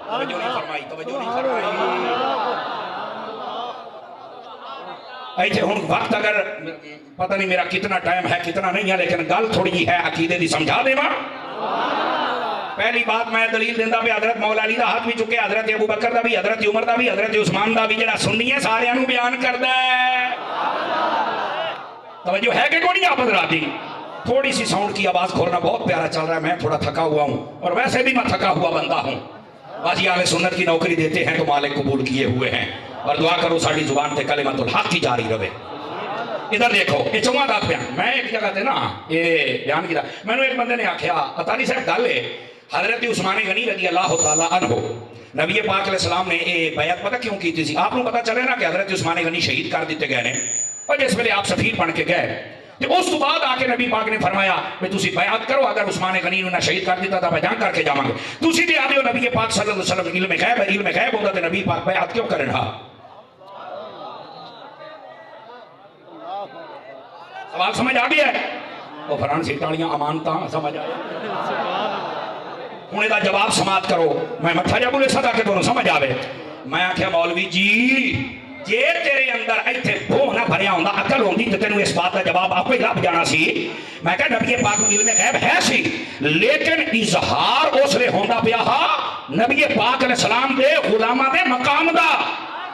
توجہ نہیں فرمائی ایتھے ہن وقت اگر پتہ نہیں میرا کتنا ٹائم ہے کتنا نہیں ہے لیکن گل تھوڑی ہے عقیدے دی سمجھا دے ماں پہلی بات میں دلیل دیندہ بھی حضرت مولا علی دا ہاتھ بھی چکے حضرت ابو بکر دا بھی حضرت عمر دا بھی حضرت عثمان دا بھی جڑا سنی ہے سارے انہوں بیان کردہ ہے توجہ ہے کہ کوئی نہیں آپ حضرات دی تھوڑی سی ساؤنڈ کی آواز کھولنا بہت پیارا چل رہا ہے میں تھوڑا تھکا ہوا ہوں اور ویسے بھی میں تھکا ہوا بندہ ہوں آج اہل سنت کی نوکری دیتے ہیں تو مالک قبول کیے ہوئے ہیں اور دعا کرو ساڑی زبان تے کلمت الحق کی جاری رہے ادھر دیکھو یہ چواں دا بیان میں ایک جگہ تے نا یہ بیان کیا میں نے ایک بندے نے آکھیا اتاری صاحب گل ہے حضرت عثمان غنی رضی اللہ تعالیٰ عنہ نبی پاک علیہ السلام نے یہ بیعت پتہ کیوں کی تھی آپ کو پتہ چلے نا کہ حضرت عثمان غنی شہید کر دیتے گئے ہیں اور جس ویلے آپ سفیر بن کے گئے تو اس تو بعد آ کے نبی پاک نے فرمایا کہ تسی بیعت کرو اگر عثمان غنی نے شہید کر دیتا تھا بیان کر کے جاواں گے تسی تے آدے ہو نبی پاک صلی اللہ علیہ وسلم علم غیب ہوتا تے نبی پاک بیعت کیوں کرن ہا سوال سمجھ آ گیا ہے وہ فران سی ٹالیاں امانتاں سمجھ آیا انہیں دا جواب سماعت کرو میں مٹھا جا بولے صدا کے دونوں سمجھ آوے میں آکھیا مولوی جی جے تیرے اندر ایتھے بھو نہ بھریا ہوندا عقل ہوندی تے تینوں اس بات دا جواب آپ ہی لب جانا سی میں کہا نبی پاک کو علم غیب ہے سی لیکن اظہار اس لئے ہوندا پیا ہا نبی پاک علیہ السلام دے غلامہ دے مقام دا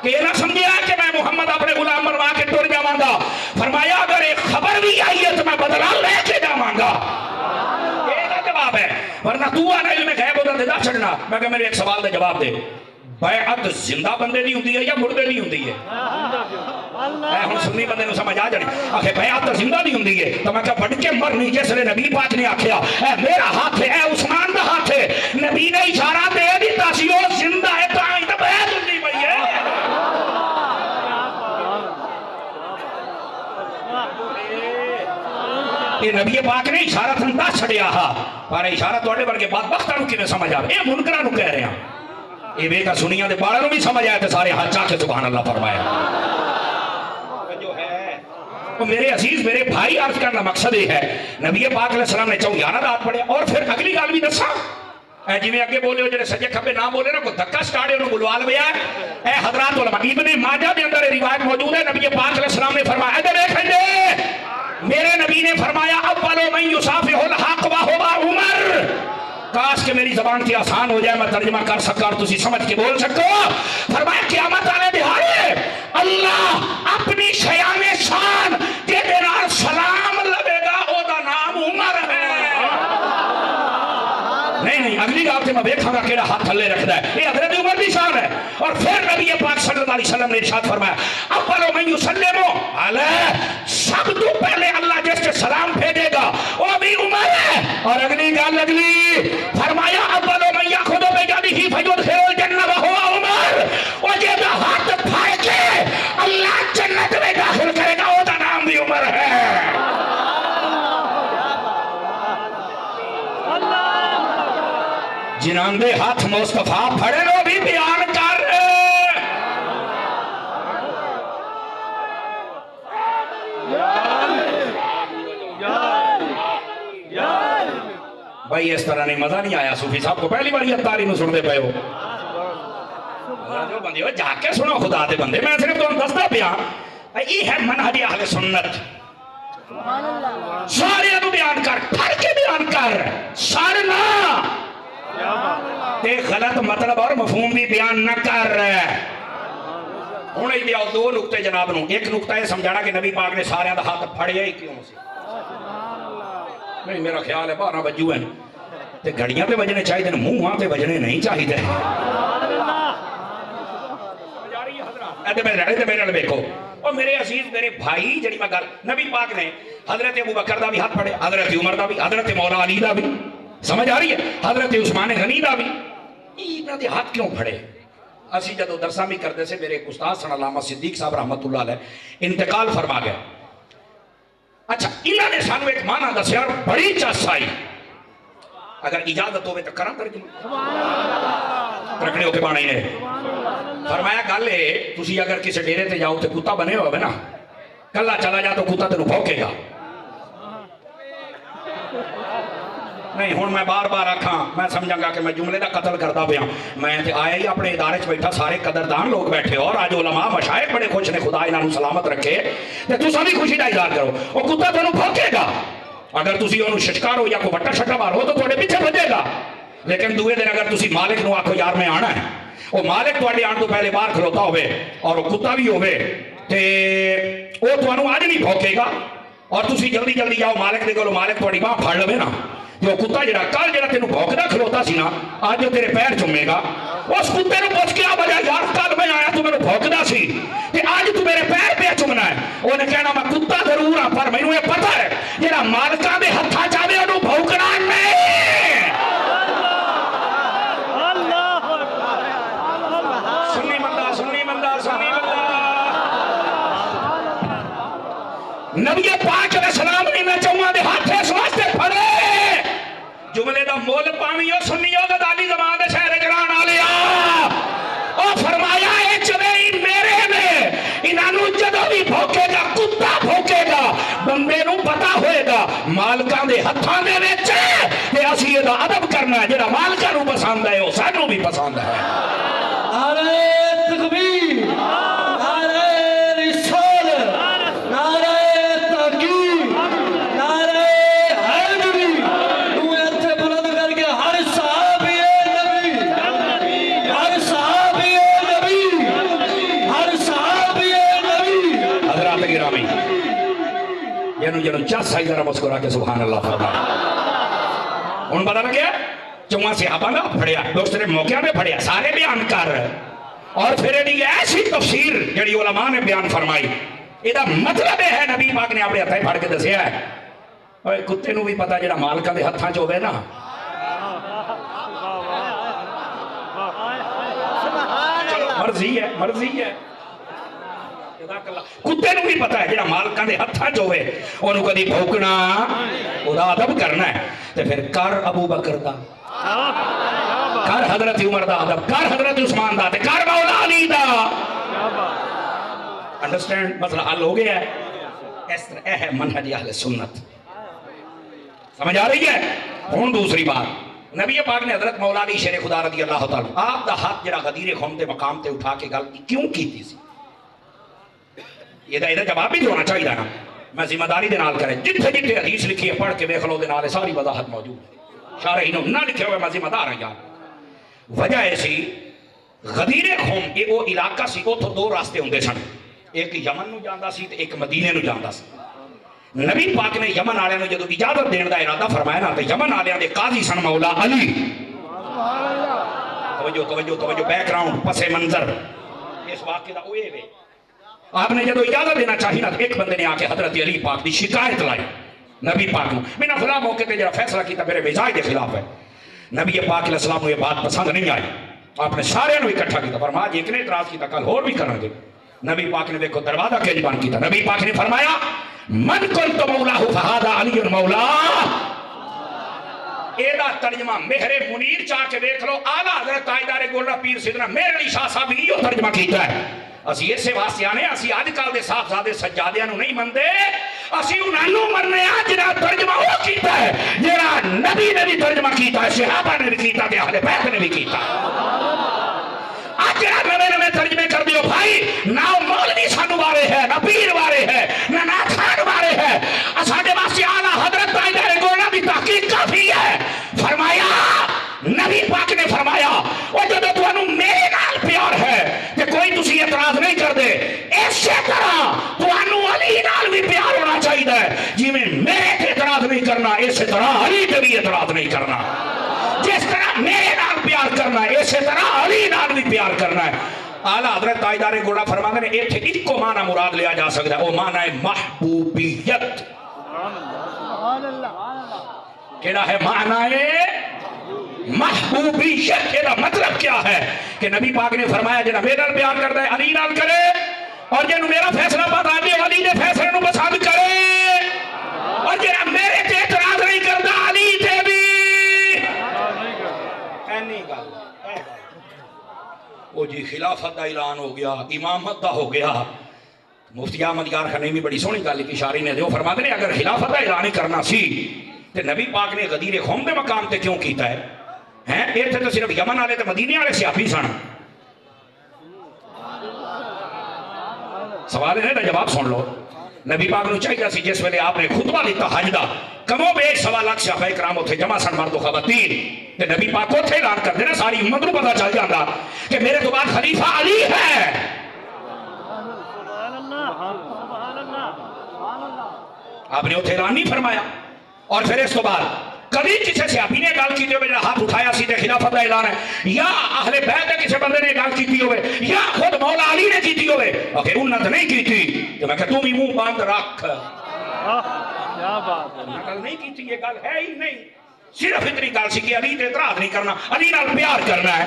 کہ یہ نہ سمجھیا کہ میں محمد اپنے غلام مروا کے ٹر جاواں گا فرمایا اگر ایک خبر بھی آئی ہے تو میں بدلہ لے کے جاواں گا جواب ہے ورنہ تو آنا علم غیب ہوتا دے دا چھڑنا میں کہ میرے ایک سوال دے جواب دے بیعت زندہ بندے نہیں ہوندی ہے یا مردے نہیں ہوندی ہے اے ہن سنی بندے نو سمجھ آ جانی آخے بیعت زندہ نہیں ہوندی ہے تو میں کہ بڑھ کے مرنی جس نے نبی پاک نے آکھیا اے میرا ہاتھ ہے اے عثمان دا ہاتھ ہے نبی نے اشارہ دے دیتا سی وہ زندہ ہے تو آئی تو بیعت ہوندی پئی ہے یہ نبی پاک نے اشارت انداز چھڑیا ہا پر اشارت توڑے بڑھ کے بات بختہ نو کی میں سمجھ آئے اے منکرہ نو کہہ رہے ہیں یہ بیٹا سنیا دے باڑوں بھی سمجھ آیا تو سارے ہاتھ چاہ کے سبحان اللہ فرمایا. جو ہے تو میرے عزیز میرے بھائی عرض کرنا مقصد یہ ہے نبی پاک علیہ السلام نے 94 رات پڑھے. اور پھر اگلی گل بھی دسا جی میں اگے بولے ہو جڑے سجے کھبے نہ بولے نا کوئی دھکا سٹارے انہوں بلوا لیا. اے حضرات علماء ابن ماجہ دے اندر روایت موجود ہے نبی پاک علیہ السلام نے فرمایا ادھر دیکھیں گے میرے نبی نے فرمایا اول من یصافح الحق وهو عمر. کاش کہ میری زبان کی آسان ہو جائے میں ترجمہ کر سکا اور تسی سمجھ کے بول سکو. فرمایا قیامت والے دہاڑے اللہ اپنی شیان شان کے نال سلام لگے گا او دا نام عمر ہے. نہیں اگلی گال سے میں دیکھا گا کیڑا ہاتھ تھلے رکھدا ہے یہ حضرت عمر کی شان ہے. اور پھر نبی پاک صلی اللہ علیہ وسلم نے ارشاد فرمایا اول من یسلم علیہ سب تو پہلے اللہ جس سے سلام بھیجے گا وہ بھی عمر ہے. اور اگلی گال اگلی فرمایا اول من یاخذ بیدہ فیدخل الجنہ وهو عمر. وہ جب ہاتھ پھاڑ کے اللہ جنت میں داخل کرے گا وہ دا نام بھی عمر ہے. جنہاں دے ہاتھ مصطفیٰ پھڑے لو بھی بیان کر بھائی اس طرح نہیں مزہ نہیں آیا. صوفی صاحب کو پہلی بار یہ تاری میں سن دے پہے ہو جو بندے ہو جا کے سنو خدا دے بندے میں صرف تو دستا پیا یہ ہے منہج اہل سنت. سارے انو بیان کر پھڑ کے بیان کر سارنا تے غلط مطلب اور مفہوم بھی بیان نہ کر. ہوں یہ آؤ دو نقطے جناب نو. ایک نقطہ یہ سمجھانا کہ نبی پاک نے سارے دا ہاتھ پھڑیا ہی کیوں سے. نہیں میرا خیال ہے 12 بجو ہیں تے گھڑیاں پہ بجنے چاہیے دن منہ وہاں پہ بجنے نہیں چاہیے. ایتے میں لڑے تے میرے لبیکو. اور میرے عزیز میرے بھائی جڑی میں گل نبی پاک نے حضرت ابو بکر دا بھی ہاتھ پھڑے حضرت عمر دا بھی حضرت مولا علی دا بھی سمجھ آ رہی ہے حضرت عثمان غنی دا بھی. انہاں دے ہاتھ کیوں پھڑے؟ اسی جدو درساں بھی کردے سے میرے ایک استاد سن علامہ صدیق صاحب رحمت اللہ علیہ انتقال فرما گئے. اچھا انہوں نے سانو ایک معنی دسیا اور بڑی چس آئی. اگر اجازت ہوئے تو کرم ترجمہ رکھنے ہو کے بانے نے فرمایا گل ہے تسی اگر کسی ڈیرے تے جاؤ تے کتا بنے ہوئے نا کلا چلا جا تو کتا تینوں بھوکے گا. نہیں ہوں میں بار بار آکھاں میں سمجھاں گا کہ میں جملے دا قتل کرتا پیا. میں آیا ہی اپنے ادارے چ بیٹھا سارے قدردان لوگ بیٹھے اور آج علماء مشائخ بڑے خوش نے خدا انہوں سلامت رکھے تے تساں بھی خوشی دا اظہار کرو. وہ کتا تینوں بھوکے گا اگر تسی انہوں ششکار ہو یا کوئی بٹا شٹا مارو تو تھوڑے پیچھے بھجے گا. لیکن دوئے دن اگر تسی مالک نو آکھو یار میں آنا ہے وہ مالک تواڈے آن تو پہلے باہر کھلوتا ہوئے اور وہ کتا بھی ہوئے تے وہ تانوں آج نہیں بھوکے گا. اور تسی جلدی جلدی جاؤ مالک دے کولو مالک تواڈی باہ پھڑ لوے نا جو کتا جڑا کل جڑا تینوں بھوکدا کھلوتا سی نا آج جو تیرے پیر چومے گا اس کتے نو پوچھ کے آ بجا یار کل میں آیا تو میرے بھوکدا سی تے آج تو میرے پیر پہ چومنا ہے. انہیں کہنا میں کتا ضرور ہاں پر مینوں یہ پتہ ہے جڑا مالکاں دے ہتھاں چاہے انہوں بھوکنا نہیں. سنی بندہ سنی بندہ سنی بندہ نبی پاک علیہ السلام نے میں چاہوں دے ہاتھ اس واسطے پھڑے جملے دا مول پاویو سنیو غزالی زمان دے شہر جران آلیا اور فرمایا اے چوئی میرے میں انہوں جدو بھی بھوکے گا کتا بھوکے گا بندے نو پتا ہوئے گا مالکاں دے ہتھاں دے وچ کہ اسی دا ادب کرنا ہے جڑا مالکاں نو پسند ہے وہ سانوں بھی پسند ہے. نعرہ تکبیر نعرہ رسال نعرہ تحقیق نعرہ حیدری تو ایتھے بلند کر کے ہر صحابی نبی ہر صحابی نبی ہر صحابی نبی. حضرات گرامی جنو چس سائی ذرا مسکرا کے سبحان اللہ فرمائے. ان پتہ لگیا چواں صحابہ میں پڑھیا دوسرے موقع میں پڑھیا سارے بیان کر اور پھر یہ ایسی تفسیر جڑی علماء نے بیان فرمائی. یہ مطلب ہے نبی پاک نے اپنے ہتھیں پھڑ کے دسیا ہے اور کتے نو بھی پتا جڑا مالکاں دے ہتھاں چ ہوے نا مرضی ہے مرضی ہے کتے نو بھی پتا ہے جڑا مالکاں دے ہتھاں چ ہوے اونوں کدی بھوکنا او دا ادب کرنا ہے تے پھر کر ابو بکر دا کر حضرت عمر دا ادب، کر حضرت عثمان دا، کر مولا علی دا. انڈرسٹینڈ؟ مسئلہ حل ہو گیا ہے. اس طرح ہے منہج اہل سنت. سمجھ آ رہی ہے؟ ہوں دوسری بات، نبی پاک نے حضرت مولا علی شیر خدا رضی اللہ تعالیٰ آپ دا ہاتھ جڑا غدیر خم دے مقام تے اٹھا کے گل کیوں کی تھی سی؟ یہ جواب بھی ہونا چاہیے نا. میں ذمہ داری دے نال کرے جتھے جتھے حدیث لکھی ہے پڑھ کے دیکھ لو، دے نال ساری وضاحت موجود ہے. شارحین نہ لکھے ہوئے میں ذمہ دار ہوں یار. وجہ ایسی غدیر خم یہ وہ علاقہ سی، اتھوں دو راستے ہوندے سن، ایک یمن نو جاندا سی تے ایک مدینے نو جاندا سی. نبی پاک نے یمن والے نو جدوں اجازت دین دا ارادہ فرمایا نا تے یمن والے دے قاضی سن مولا علی. توجہ توجہ توجہ، بیک گراؤنڈ پس منظر اس واقعے دا اوے وے. آپ نے جدو اجازت دینا چاہی نا ایک بندے نے آ کے حضرت علی پاک دی شکایت لائی نبی پاک نے، میں نے فلاں موقع تے جڑا فیصلہ کیتا میرے مزاج کے خلاف ہے. نبی پاک علیہ السلام کو یہ بات پسند نہیں آئی. آپ نے سارے نو اکٹھا کیتا، فرمایا ایک نے اعتراض کیتا کل اور بھی کریں گے. نبی پاک نے دیکھو دروازہ کیج بند کیتا. نبی پاک نے فرمایا من کنت مولا فہذا علی مولا. ایدہ ترجمہ مہر منیر چاہ کے دیکھ لو، آلہ حضرت تاجدار گولڈا پیر سیدنا مہر علی شاہ صاحب یہ ترجمہ کیتا ہے. اسی اسے واسطے آنے اسی آج کال دے صاحب زادے سجادیاں نو نہیں مندے، اسی انہوں مرنے آج جنہا ترجمہ ہو کیتا ہے جنہا نبی نے بھی ترجمہ کیتا ہے، صحابہ نے بھی کیتا ہے، اہل بیت نے بھی کیتا ہے. آج جنہا نوے ترجمے کر دیو بھائی، نہ مولوی سانو بارے ہے، نہ پیر بارے ہے، نہ ناتھان بارے ہے. اساڑے واسطے آلہ حضرت تاجدار گولڈا بھی تحقیق کافی ہے. فرمایا نبی پاک نے فرمایا وہ جب تو انہوں میرے نال پیار ہے کہ کوئی تسی اعتراض نہیں کر دے، اسی طرح تو انہوں علی نال بھی پیار ہونا چاہیے جی میں میرے کے اعتراض نہیں کرنا اسی طرح علی کے بھی اعتراض نہیں کرنا. جس طرح میرے نال پیار کرنا ہے اسی طرح علی نال بھی پیار کرنا ہے. اعلیٰ حضرت تاجدار گولڈا فرماتے ہیں ایک ایک کو معنی مراد لیا جا سکتا ہے، وہ معنی ہے محبوبیت. کیڑا ہے معنی ہے محبوبیت؟ کا مطلب کیا ہے کہ نبی پاک نے فرمایا جنہا میرا پیار کرتا ہے علی نال کرے، اور جنہوں میرا فیصلہ پتا ہے علی نے فیصلے نو پسند کرے، اور جنہا میرے تے اعتراض نہیں کرتا علی تے بھی اینی گل. وہ جی خلافت دا اعلان ہو گیا، امامت دا ہو گیا. مفتی احمد یار خان نے بھی بڑی سونی گل کی، شاعری نے جو فرماتے ہیں اگر خلافت دا اعلان کرنا سی تے نبی پاک نے غدیر خم دے مقام تے کیوں کیتا ہے؟ یہ تو صرف یمن والے تے مدینے والے صحابی سن. سوال ہے نا، جواب سن لو. نبی پاک نو چاہیے سی جس ویلے آپ نے خطبہ دیتا حج دا، کمو بیش 1.25 لاکھ صحابہ کرام اتنے جمع سن، مرد و خواتین. تے نبی پاک اتنے اعلان کر دینا، ساری امت نو پتہ چل جاتا کہ میرے تو بعد خلیفہ علی ہے. آپ نے اتنے اعلان نہیں فرمایا. اور پھر اس تو بعد کبھی کسی صحابی نے گل کی ہوئے ہاتھ اٹھایا سیدھے خلافت کا اعلان ہے، یا اہل بیت کے کسی بندے نے گل کی ہوئے، یا خود مولا علی نے کی ہوئے، اگر انہوں نے نہیں کی تھی تو میں کہتا ہوں منہ بند رکھ. گل نہیں کی تھی، یہ گل ہے ہی نہیں. صرف اتنی گل سی کہ علی تے اعتراض نہیں کرنا، علی نال پیار کرنا ہے.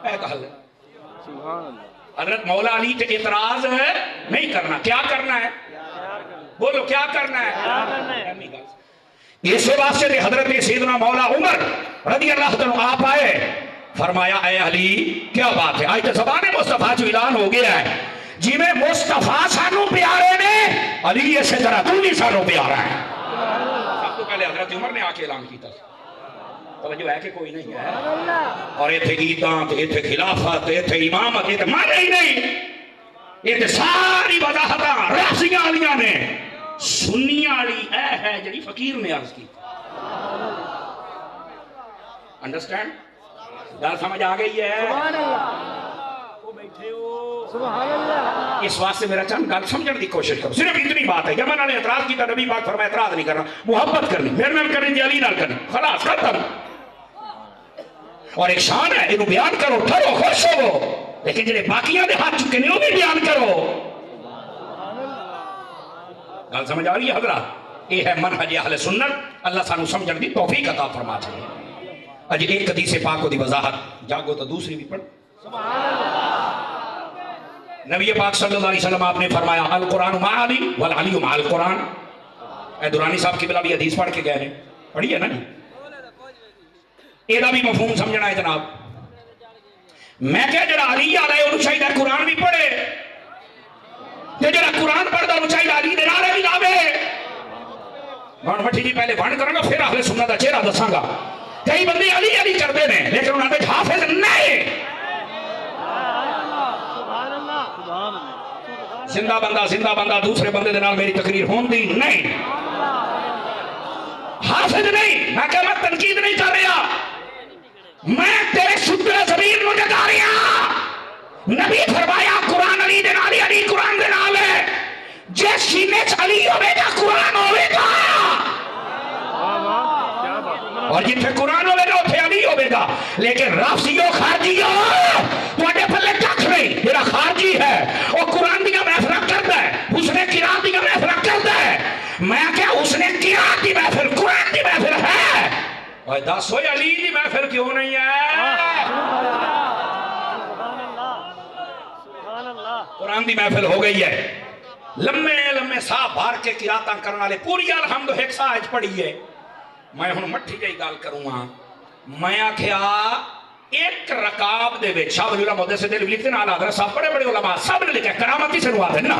اے گل حضرت مولا علی تے اعتراض نہیں کرنا، کیا کرنا ہے؟ بولو کیا کرنا ہے؟ اس واسطے سے حضرت سیدنا مولا عمر رضی اللہ عنہ آپ آئے، فرمایا اے علی کیا بات ہے؟ آج تو زبان مصطفیٰ جو اعلان ہو گیا ہے جی میں مصطفیٰ سانو پیارے نے، علی اسی طرح تو بھی سانو پیارا ہے. سب تو پہلے حضرت عمر نے آ کے اعلان کیتا. توجہ ہے کہ کوئی نہیں ہے؟ اور ایتھے عیداں، ایتھے خلافت، ایتھے امامت، ایتھے مانے ہی نہیں. ایتھے ساری وضاحتاں راسیاں علیاں نے، سنیاں علی اے ہے جڑی فقیر نے عرض کی. انڈرسٹینڈ؟ گل سمجھ آ گئی ہے؟ وہ بیٹھے ہو اس واسطے میرا چند گل سمجھنے کی کوشش کرو. صرف اتنی بات ہے، یمن والے اعتراض کیتا، نبی پاک فرمایا اعتراض نہیں کرنا، محبت کرنی، میرے نال کرنی جی علی نال کرنی، خلاص ختم. اور ایک شان ہے، انہوں بیان کرو، ٹھرو خوش ہو، لیکن جنہیں باقیاں دے ہاتھ چکے نہیں وہ بھی بیان کرو. گل سمجھ آ رہی ہے حضرات؟ یہ ہے منہج اہل سنت. اللہ سانو سمجھن دی توفیق عطا فرما چاہیے. اج ایک حدیث پاک دی وضاحت جاگو تو دوسری بھی پڑھ. نبی پاک صلی اللہ علیہ وسلم آپ نے فرمایا القرآن مع علی والعلی مع القرآن. اے دورانی صاحب کی بلا بھی حدیث پڑھ کے گئے ہیں، پڑھی ہے نا؟ یہ بھی مفہوم سمجھنا ہے جناب. میں کہا جڑا علی والا ہے انہوں چاہیے قرآن بھی پڑھے تے جڑا قرآن پڑھدا انہوں چاہیے علی دے نعرے بھی لاوے. بن وٹھی جی پہلے بن کروں گا پھر اہل سنت دا چہرہ دساں گا. کئی بندے علی علی کرتے ہیں لیکن انہوں نے حافظ نہیں. زندہ بندہ دوسرے بندے دے نال میری تقریر ہون دی نہیں. حافظ نہیں. میں کہ میں تنقید نہیں کر رہا, میں تیرے سترے زمین میں جگا رہا. نبی فرمایا قرآن علی دے نال, علی قرآن دے نال ہے. جے سینے چ علی ہوے گا قرآن ہوے گا, اور جتھے قرآن ہوے گا اتھے علی ہوے گا. لیکن رافضیو خارجیو تواڈے پلے ککھ نہیں. جڑا خارجی ہے وہ قرآن دی محفل کردا ہے, اس نے قرات دی محفل کردا ہے. میں کیا اس نے قرات دی محفل قرآن دی محفل ہے. اور دسو علی دی محفل کیوں نہیں ہے؟ قرآن دی محفل ہو گئی ہے. لمے لمے سا بھار کے قراتاں کرنے والے پوری الحمد ایک سا اج پڑھی ہے. میں ہن مٹھی جئی گل کروں ہاں. میں آکھیا ایک رکاب دے وچ شاہ ولی اللہ محدث دل لکھتے نال حضرت صاحب بڑے بڑے علماء سب نے لکھا کرامتی سے نوا دینا.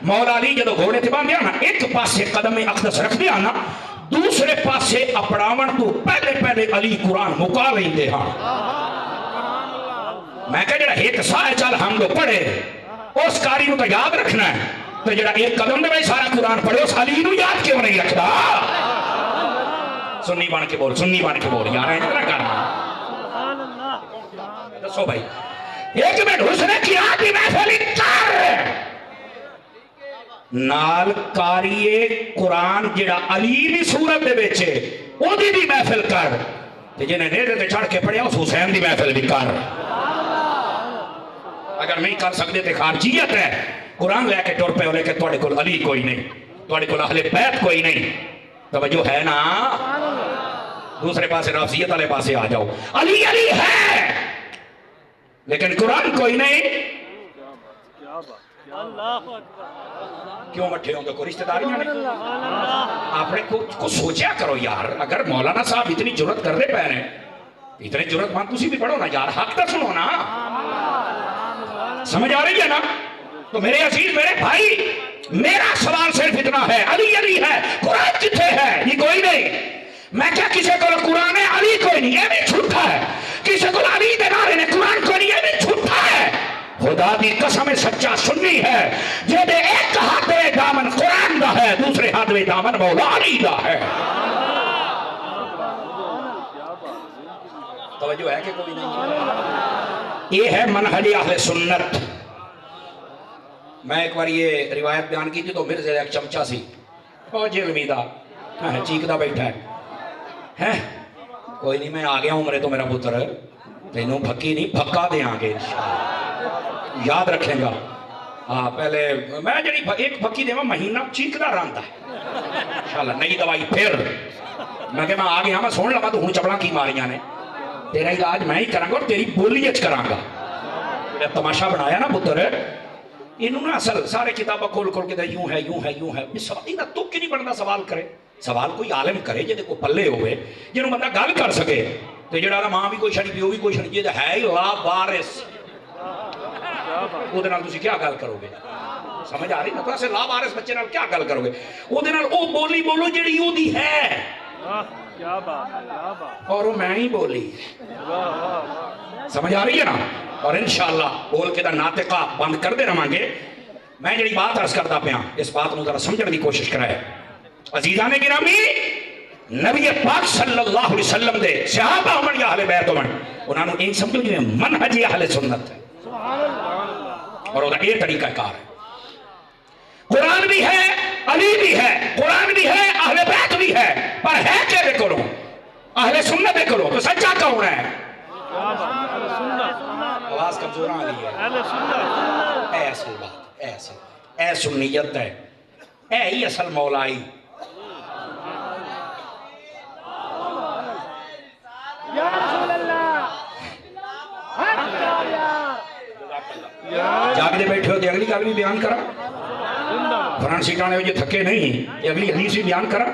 مولا علی جدو گھوڑے تے باندھیا نا ایک پاسے قدم اقدس رکھ دیا نا, دوسرے پاسے اپڑاون تو پہلے علی قرآن مکا لیندے ہاں. میں کہا جڑا ایک سا ہے چل ہم لوگ پڑھے اس کاری نو تو یاد رکھنا ہے, تو جڑا ایک قدم دے بھائی سارا قرآن پڑھے اس علی نو یاد کیوں نہیں رکھتا؟ سنی بن کے بول یار اتنا کرنا دسو بھائی. ایک منٹ اس نے کیا کہ محفل کر نال کاریے قرآن جڑا علی دی صورت دے بیچے او دی بھی محفل کر, تے جنہیں نیرے تے چڑھ کے پڑھیا اس حسین دی محفل بھی کر. اگر نہیں کر سکتے تے خارجیت ہے. قرآن لے کے ٹور پہ ہو لے کے توڑے کل علی کوئی نہیں, توڑے کل اہل بیت کوئی نہیں. توجہ ہے نا؟ دوسرے پاسے رافضیت والے پاسے آ جاؤ. علی علی ہے لیکن قرآن کوئی نہیں. کیوں مٹھے ہوں گے کوئی رشتہ داریاں نہیں؟ آپ نے کچھ سوچیا کرو یار. اگر مولانا صاحب اتنی جرت کر رہے پہ رہے اتنی جرت مان تسی بھی پڑھو نا یار, حق تو سنو نا. سمجھ آ رہی ہے نا؟ تو میرے عزیز میرے بھائی میرا سوال صرف اتنا ہے, علی علی ہے قرآن کتھے ہے؟ یہ کوئی نہیں. میں کیا کسی کو قرآن ہے علی کوئی نہیں, یہ بھی جھوٹا ہے. کسی کو علی دے نعرے نے قرآن کوئی نہیں, یہ بھی جھوٹا ہے. خدا دی قسم سچا سنی ہے جے دے ایک ہاتھ میں دامن قرآن دا ہے, دوسرے ہاتھ میں دامن مولا علی دا ہے. توجہ ہے کہ کوئی نہیں؟ یہ ہے منہج اہل سنت. میں ایک بار یہ روایت بیان کی تھی تو مرزا ایک چمچہ سی فوجی علمیدہ چیکدہ بیٹھا ہے, کوئی نہیں میں آگیا ہوں مرے تو میرا پتر تینوں پھکی نہیں پھکا دے آگے یاد رکھیں گا. پہلے میں جڑی ایک پھکی دے مہینہ چیکدہ رانتا ہے انشاءاللہ نئی دوائی پھر میں کہ میں آگے ہاں میں سون لگا تو ہوں چپڑا کی ماریاں نے, تیرا علاج میں ہی کرانگا اور تیری بولی اچ کرانگا. تماشا بنایا نا پتر انہوں نے اصل سارے کتابہ کھول کے دے یوں ہے یوں ہے یوں ہے. سوال تو کی نہیں بنتا سوال کرے, سوال کوئی عالم کرے جے کو پلے ہوئے جنہوں بندہ گل کر سکے. تو جڑا ماں بھی کوئی شڑی پیو بھی کوئی شڑی جے ہے لا وارث وہ تسی کیا گل کرو گے؟ سمجھ آ رہی نا؟ تو ایسے لا وارث بچے نال کیا گل کرو گے؟ وہ بولی بولو جڑی وہ دی ہے اور وہ میں ہی بولی. سمجھ آ رہی ہے نا؟ اور انشاءاللہ بول کے دا ناطقہ بند کر دے رہاں گے. میں جڑی بات عرض کرتا پیا اس بات نو ذرا سمجھنے کی کوشش کرائے. عزیزان گرامی نبی پاک صلی اللہ علیہ وسلم دے صحابہ ہمن یا اہل بیت ہمن انہاں نو این سمجھو جو منہج اہل سنت ہے اور وہ یہ طریقہ کار ہے. قرآن بھی ہے علی بھی ہے, قرآن بھی ہے اہل بیت بھی ہے, پر ہے کیا دے کرو اہل سنت دے کرو تو سچا کون ہے؟ آواز کمزور آ رہی ہے. اے اصل بات اے سنیت ہے, اے ہی اصل مولائی. جاگتے بیٹھے ہوتے اگلی گل بھی بیان کرا, فرنٹ سیٹ آنے وجہ تھکے نہیں, یہ اگلی حدیث بھی بیان کرا.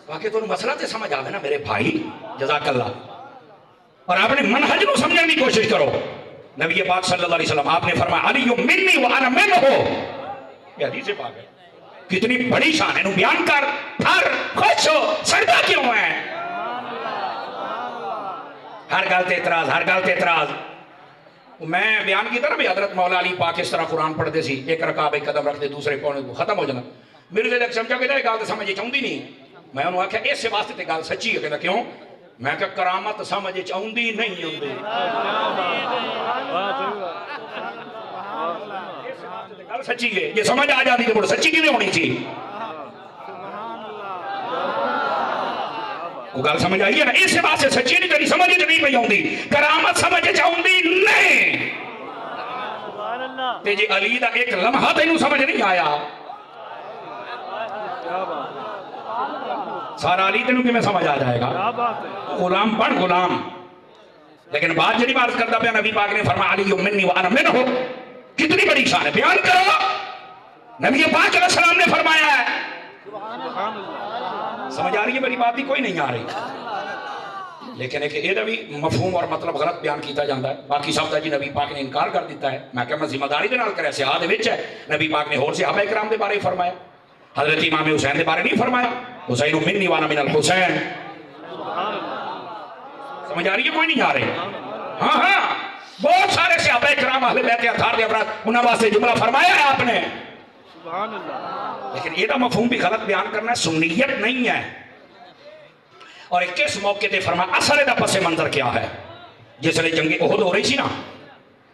واقعی تو مسئلہ تے سمجھ آوے نا میرے بھائی جزاک اللہ اور آپ نے منہج نو سمجھنے کی کوشش کرو نبی پاک صلی اللہ علیہ وسلم آپ نے فرمایا علی منی وانا منہ یہ حدیث پاک ہے کتنی بڑی شان ہے نو بیان کر پھر خوش ہو سردہ کیوں ہے ہر گل تے اعتراض میں بیان کی طرح بھی حضرت مولا علی پاک اس طرح قرآن پڑھتے سی ایک رکعت ایک قدم رکھتے دوسرے پونے کو ختم ہو جانا میرے سے سمجھا کہ گل تو سمجھ چاہتی نہیں میں انہوں نے آخیا اس واسطے تے گل سچی ہے کہ کیوں میں کہ کرامت سمجھ چاہتی نہیں ہوندی گل سچی ہے یہ سمجھ آ جاتی تو سچی کی ہونی تھی وہ گل سمجھ آئی ہے نا اس واسطے سچی نہیں تیری سمجھ نہیں پئی ہوندی کرامت سمجھ چاہتی نہیں تے جی علی دا ایک لمحہ تینوں سمجھ نہیں آیا سارا علی تینوں کی میں سمجھ آ جائے گا غلام بن غلام لیکن بات جنہی بات کرتا پیا نبی پاک نے فرمایا علی منی وانا منہ کتنی بڑی شان ہے بیان کرو نبی پاک علیہ السلام نے فرمایا ہے سمجھ آ رہی ہے میری بات بھی کوئی نہیں آ رہی لیکن ایک یہ بھی مفہوم اور مطلب غلط بیان کیتا جاتا ہے باقی سب کا جی نبی پاک نے انکار کر دیتا ہے میں کہ میں ذمہ داری دے نال کرے صحابہ دے وچ ہے نبی پاک نے اور صحابہ کرام دے بارے فرمایا حضرت امام حسین دے بارے نہیں فرمایا حسین منی وانا من الحسین سمجھ آ رہی ہے کوئی نہیں آ رہی ہاں بہت سارے صحابہ کرام اہل بیت اطہار دے افراد انہاں واسطے جملہ فرمایا ہے آپ نے لیکن یہ مفہوم بھی غلط بیان کرنا ہے سنیت نہیں ہے اور ایک کس موقع تے فرمایا اثر دا پس منظر کیا ہے جس لئے جنگ احد ہو رہی سی نا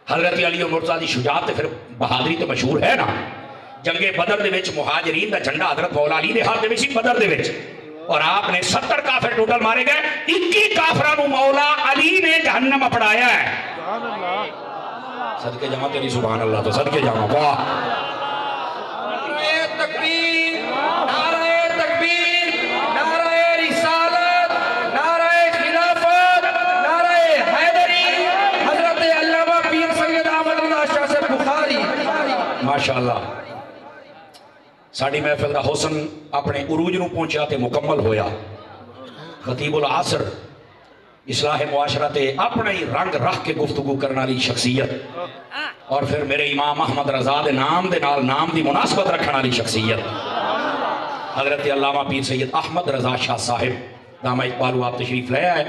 حضرت علی مرتضیٰ دی شجاعت تے پھر بہادری تے مشہور ہے نا جنگ بدر دے وچ مہاجرین دا جھنڈا حضرت مولا علی دے ہاتھ دے وچ بدر دے وچ اور آپ نے 70 کافر ٹوٹل مارے گئے 21 کافراں نو مولا علی نے جہنم اپڑایا ہے صدقے جاواں تیری سبحان اللہ تو صدقے جاواں واہ تکبیر نعرہ تکبیر نعرہ رسالت نعرہ خلافت نعرہ حیدری حضرت علامہ پیر سید احمد رضا شاہ سے بخاری ماشاءاللہ ساڑھی محفل دا حسن اپنے عروج نو پہنچا تے مکمل ہویا خطیب العصر اصلاح معاشرہ تے اپنے ہی رنگ رکھ کے گفتگو کرنا لی شخصیت اور پھر میرے امام احمد رضا دے نام دی مناسبت رکھنا لی شخصیت حضرت علامہ پیر سید احمد رضا شاہ صاحب دامہ اقبالو آپ تشریف لے آئے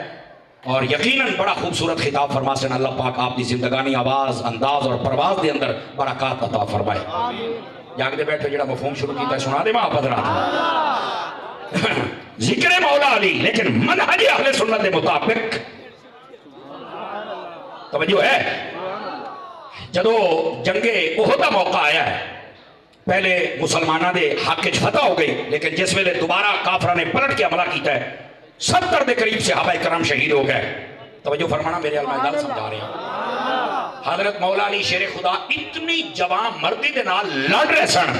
اور یقیناً بڑا خوبصورت خطاب فرما سے اللہ پاک آپ دی زندگانی آواز انداز اور پرواز دے اندر برکات عطا فرمائے جاگ دے بیٹھو جڑا مفہوم شروع کیتا ہے سنا دے ماں حضرات ذکر مولا علی لیکن منہج اہل سنت دے مطابق توجہ ہے جدو جنگ احد دا موقع آیا ہے پہلے مسلمانہ دے حق وچ فتح ہو گئی لیکن جس ویلے دوبارہ کافرہ نے پلٹ کے حملہ کیتا ہے 70 دے قریب صحابہ کرام شہید ہو گئے توجہ فرمانا میرے علماء گل سمجھا رہے ہیں حضرت مولا علی شیر خدا اتنی جوان مردی دے نال لڑ رہے سن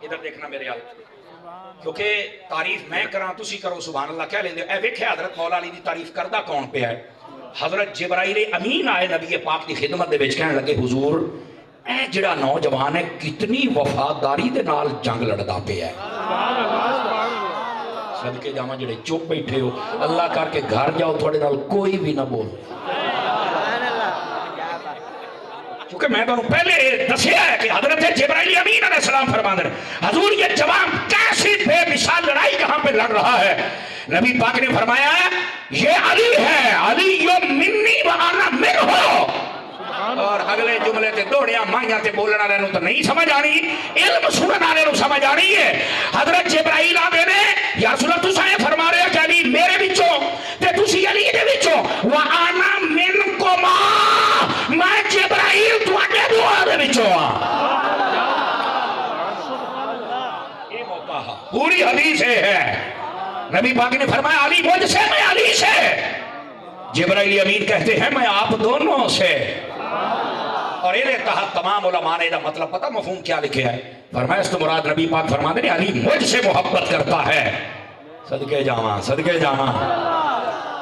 ادھر دیکھنا میرے علماء کیونکہ تعریف میں کراں تسی کرو سبحان اللہ کہہ لیندے اے ویکھے حضرت مولا علی دی تعریف کردہ کون پہ ہے حضرت جبرائیل امین آئے نبی پاک دی خدمت دے وچ کہنے لگے حضور اے جڑا نوجوان ہے کتنی وفاداری دے نال جنگ لڑدا پہ ہے صدقے جاواں جڑے چپ بیٹھے ہو اللہ کر کے گھر جاؤ تھوڑے نال کوئی بھی نہ بول کیونکہ میں تو پہلے دسیا ہے کہ حضرت جبرائیل امین علیہ السلام فرماندے حضور یہ جوان کیسی بے مثال لڑائی کہاں پہ لڑ رہا ہے نبی پاک نے فرمایا یہ علی ہے علی منی وانا منہ اور اگلے جملے تے دوڑیاں مائیاں تے بولنا والے نوں تو نہیں سمجھ آنی علم سنن والے نوں سمجھ آنی ہے حضرت جبرائیل آدے نے یا رسول اللہ تساں فرما رہے کہ علی میرے وچوں تے تسی علی دے وچوں وانا منکما میں جبرائیل تواڈے دعا دے وچوں یہ موقع پوری حدیث ہے نبی پاک نے فرمایا علی مجھ سے میں علی سے جبرائیل امین کہتے ہیں میں آپ دونوں سے اور یہ تحت تمام علماء نے مطلب پتہ مفہوم کیا لکھے ہے فرمایا اس تو مراد نبی پاک فرما دے علی مجھ سے محبت کرتا ہے صدقے جاواں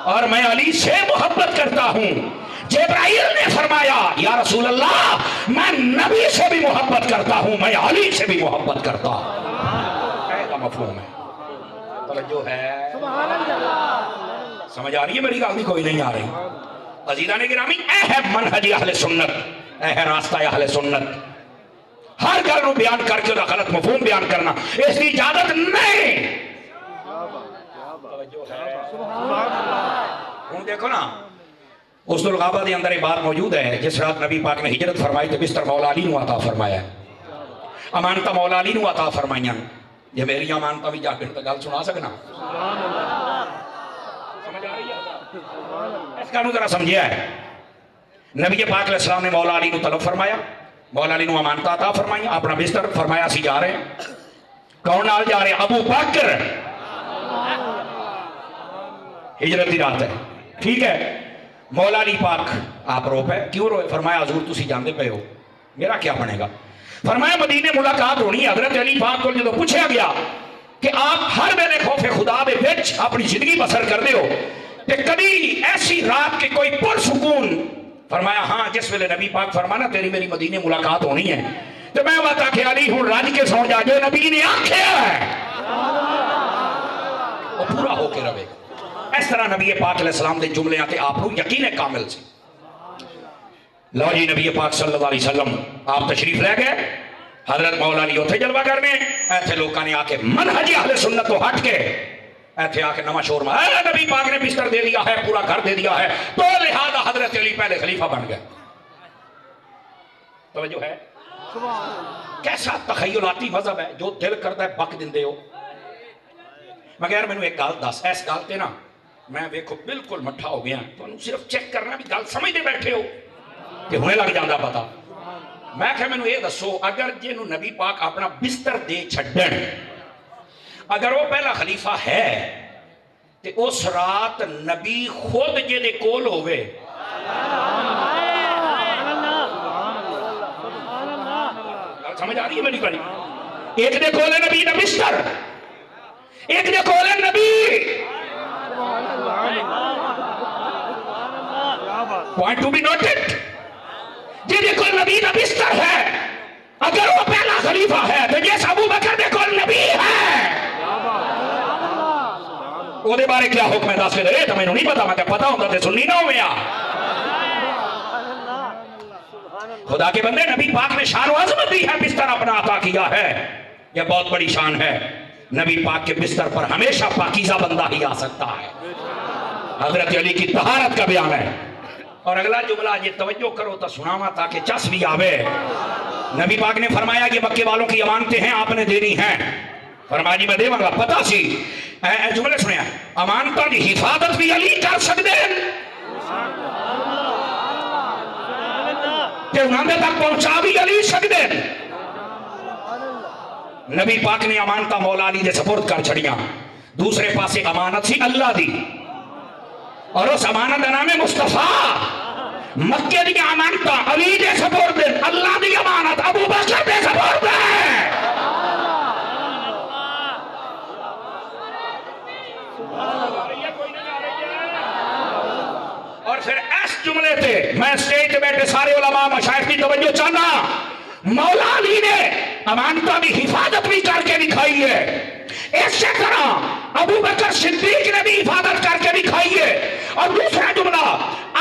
اور میں علی سے محبت کرتا ہوں جبرائیل نے فرمایا یا رسول اللہ میں نبی سے بھی محبت کرتا ہوں میں علی سے بھی محبت کرتا ہوں کا مفہوم ہے توجہ ہے؟ سمجھ آ رہی ہے میری گل؟ کوئی نہیں آ رہی؟ عزیزان گرامی، اے ہے منہج اہل سنت، اے ہے راستہ اہل سنت. ہر گل نو بیان کر کے دا غلط مفہوم بیان کرنا اس کی اجازت نہیں. ہوں دیکھو نا، اس الغابہ دے اندر ایک بات موجود ہے. جس رات نبی پاک نے ہجرت فرمائی تو بستر مولا علی نو عطا فرمایا، امانتہ مولا علی نو عطا فرمائیاں. یہ میری امانتہ بھی جا کے گل سنا سکنا؟ سمجھ آ رہی ہے؟ اس کا نو ذرا سمجھیا ہے. نبی پاک علیہ السلام نے مولا علی نو طلب فرمایا، مولا علی نو امانتہ عطا فرمائی، اپنا بستر فرمایا سی جا رہے ہیں. کون نال جا رہے ہیں؟ ابو بکر. ہجرت دی رات ہے، ٹھیک ہے. مولا علی پاک آپ رو پے، کیوں روئے؟ فرمایا حضور تسی جاندے پے ہو، میرا کیا بنے گا؟ فرمایا مدینے ملاقات ہونی. حضرت علی پاک کو جدو پوچھا گیا کہ آپ ہر ویلے خوف خدا دے وچ اپنی زندگی بسر کرتے ہو کہ کبھی ایسی رات کے کوئی پرسکون؟ فرمایا ہاں، جس ویلے نبی پاک فرمانا تیری میری مدینے ملاقات ہونی ہے تو میں بتا کہ علی ہوں راج کے سو جا، جو نبی نے آنکھیا ہے وہ پورا ہو کے رہے گا. اس طرح نبی پاک علیہ السلام دے جملے آتے آپ کو یقین کامل سے. لو جی، نبی پاک صلی اللہ علیہ وسلم آپ تشریف لے گئے، حضرت مولا علی اتھے جلوہ کرنے. ایتھے لوکاں نے آ کے منہج اہل سنت تو ہٹ کے ایتھے آ کے نواں شور مارا، نبی پاک نے بستر دے دیا ہے، پورا گھر دے دیا ہے، تو لہذا حضرت علی پہلے خلیفہ بن گئے. توجہ ہے؟ کیسا تخیلاتی مذہب ہے، جو دل کرتا ہے بک دندے ہو. مگر میں نے ایک گل دس، اس گل تے نا میں ویکھو بالکل مٹھا ہو گیا. تو صرف چیک کرنا بھی گل سمجھ دے بیٹھے ہو کہ ہونے لگ جاندہ پتا. میں کہ میں نے یہ دسو، اگر جنہوں نبی پاک اپنا بستر دے چھڑن، اگر وہ پہلا خلیفہ ہے تو اس رات نبی خود جے دے کول ہوئے، سمجھ آ رہی ہے میری بڑی؟ ایک دے کول نبی دا بستر، ایک دے کول نبی. Point to be noted. جی دے کول نبی دا بستر ہے، اگر وہ پہلا خلیفہ ہے تو جیسا ابو بکر دے کول نبی ہے، وہ دے بارے کیا حکم ہے؟ دس دے تو میں نہیں پتا، میں کہ پتا ہوتا تے سننی نہ ہویا. خدا کے بندے، نبی پاک نے شان و عظمت دی ہے، بستر اپنا عطا کیا ہے، یہ بہت بڑی شان ہے. نبی پاک کے بستر پر ہمیشہ پاکیزہ بندہ ہی آ سکتا ہے. حضرت علی کی طہارت کا بیان ہے. اور اگلا جملہ یہ توجہ کرو تو سناوا تاکہ چس بھی آوے. نبی پاک نے فرمایا کہ مکے والوں کی امانتیں ہیں، آپ نے دینی ہیں. فرمایا جی میں دے گا، پتا سی. اے جملے سنیا، امانتوں کی حفاظت بھی علی کر سکتے ہیں کہ انہوں نے تک پہنچا بھی علی سکتے ہیں. نبی پاک نے امانتہ مولا علی دے سپورٹ کر چھڑیاں. دوسرے پاسے امانت سی اللہ دی، اور اس امانت کا نام ہے مصطفیٰ. مکے دی امانتہ علی دے سپورٹ دے، اللہ دی امانت ابو بکر دے سپورٹ دے. اور پھر اس جملے تے میں سٹیج تے بیٹھے سارے علماء مشائخ کی توجہ چاہنا. مولا علی نے امانتہ بھی حفاظت بھی کر کے دکھائی ہے، اسی طرح ابو بکر صدیق نے بھی حفاظت کر کے دکھائی ہے. اور دوسرا جملہ،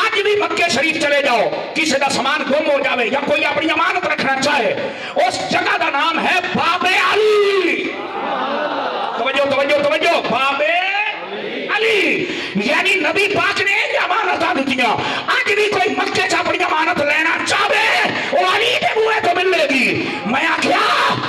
آج بھی مکے شریف چلے جاؤ، کسی دا سامان گم ہو جاوے یا کوئی اپنی امانت رکھنا چاہے، اس جگہ دا نام ہے باب علی. توجہ توجہ توجہ، باب علی. یعنی نبی پاک نے امانت دیا. آج بھی کوئی مکے سے اپنی امانت لینا چاہے وہ علی دے بوئے تو ملے گی. میں آخیا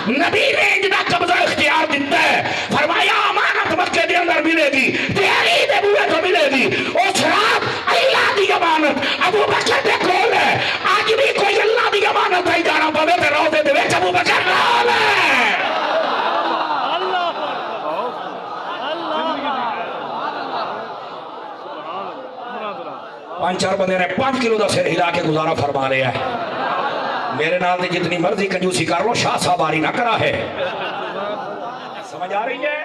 نبی نے جدا قبضہ اختیار دیتا ہے، فرمایا امانت مکے دے اندر ملے گی، تے علی دے بوئے تو ملے گی. اس رات اللہ دی امانت ابو بکر دے کول ہے. آج بھی کوئی اللہ دی امانت ہے جانا پڑے تے روزے دے وچ ابو بکر نال ہے. پانچ چار بندے نے 5 کلو دا سر ہلا کے گزارا فرما رہا ہے. میرے نال دے جتنی مرضی کنجوسی کر لو، شاہ صاحب آری نہ کرا ہے. سمجھ آ رہی ہے؟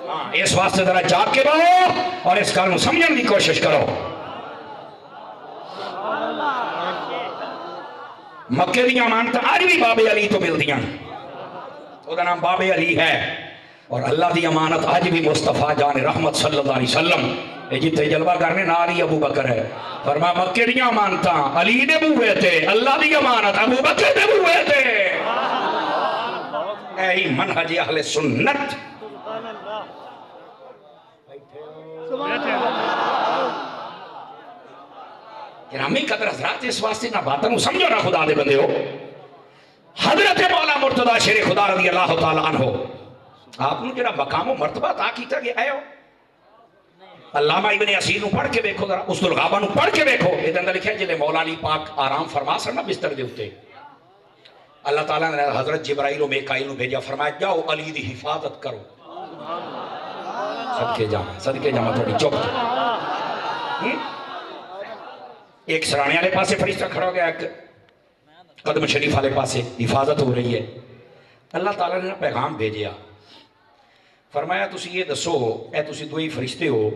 ہاں، اس واسطے ذرا جاگ کے رہو اور اس کار کو سمجھنے کی کوشش کرو. مکے دی امانت آج بھی باب علی تو ملدیاں. وہ دا نام باب علی ہے. اور اللہ دی امانت آج بھی مصطفیٰ جان رحمت صلی اللہ علیہ وسلم جتنے جلوہ کرنے ناری ابو بکر ہے. فرما مکے دیاں امانتاں علی دے بوئے تھے, اللہ دی امانت ابو بکر دے بوئے تھے. اے منہج اہل سنت. گرامی قدر حضرات, اس واسطے نہ باتوں کو سمجھو نہ خدا دے بندے ہو. حضرت مولا مرتضی شیر خدا رضی اللہ تعالیٰ عنہ آپ نے جڑا مقام و مرتبہ عطا کیتا کہ اے ہو. علامہ ابن اسیر نو پڑھ کے دیکھو ذرا, اس الغابہ نو پڑھ کے دیکھو. یہ اندر لکھا ہے جلے مولا علی پاک آرام فرما سن بستر دے اوتے, اللہ تعالیٰ نے حضرت جبرائیل و میکائیل نو بھیجا, فرمایا جاؤ علی دی حفاظت کرو. صدقے جامع تھوڑی چپ. ایک سرانے والے پاسے فرشتہ کھڑا ہو گیا, ایک قدم شریف والے پاسے حفاظت ہو رہی ہے. اللہ تعالیٰ نے پیغام بھیجیا, فرمایا تسی یہ دسو, اے تسی دوئی فرشتے ہو,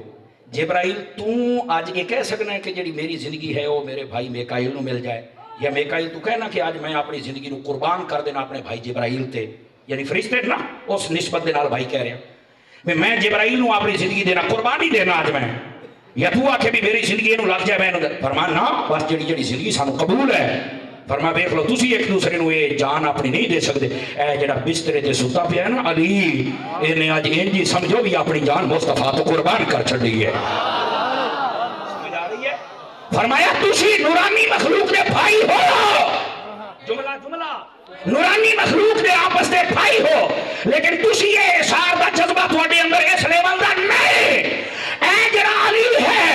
جبرائیل تو آج یہ کہہ سکنا ہے کہ جڑی میری زندگی ہے وہ میرے بھائی میکائیل نو مل جائے, یا میکائیل تو کہنا کہ آج میں اپنی زندگی نو قربان کر دینا اپنے بھائی جبرائیل تے, یعنی فرشتے نا اس نسبت دے نال بھائی کہہ رہے ہیں میں جبرائیل نو اپنی زندگی دینا, قربانی دینا آج میں, یا تو آکے بھی میری زندگی نو لگ جائے میں. فرمایا نا بس جڑی جڑی زندگی سانو قبول ہے. فرما بیخ لو تسی ایک دوسرے نو یہ جان اپنی نہیں دے سکتے. اے جڑا بسترے تے ستا پیا ہے نا علی, انہیں آج انجی سمجھو بھی اپنی جان مصطفیٰ تو قربان کر چھڑی ہے. سمجھ آ رہی ہے؟ فرمایا تسی نورانی مخلوق دے بھائی ہو, جملہ نورانی مخلوق دے آپس دے بھائی ہو, لیکن تسی یہ اشار دا جذبہ تھوڑے اندر اس لیول دا نہیں. اے جڑا علی ہے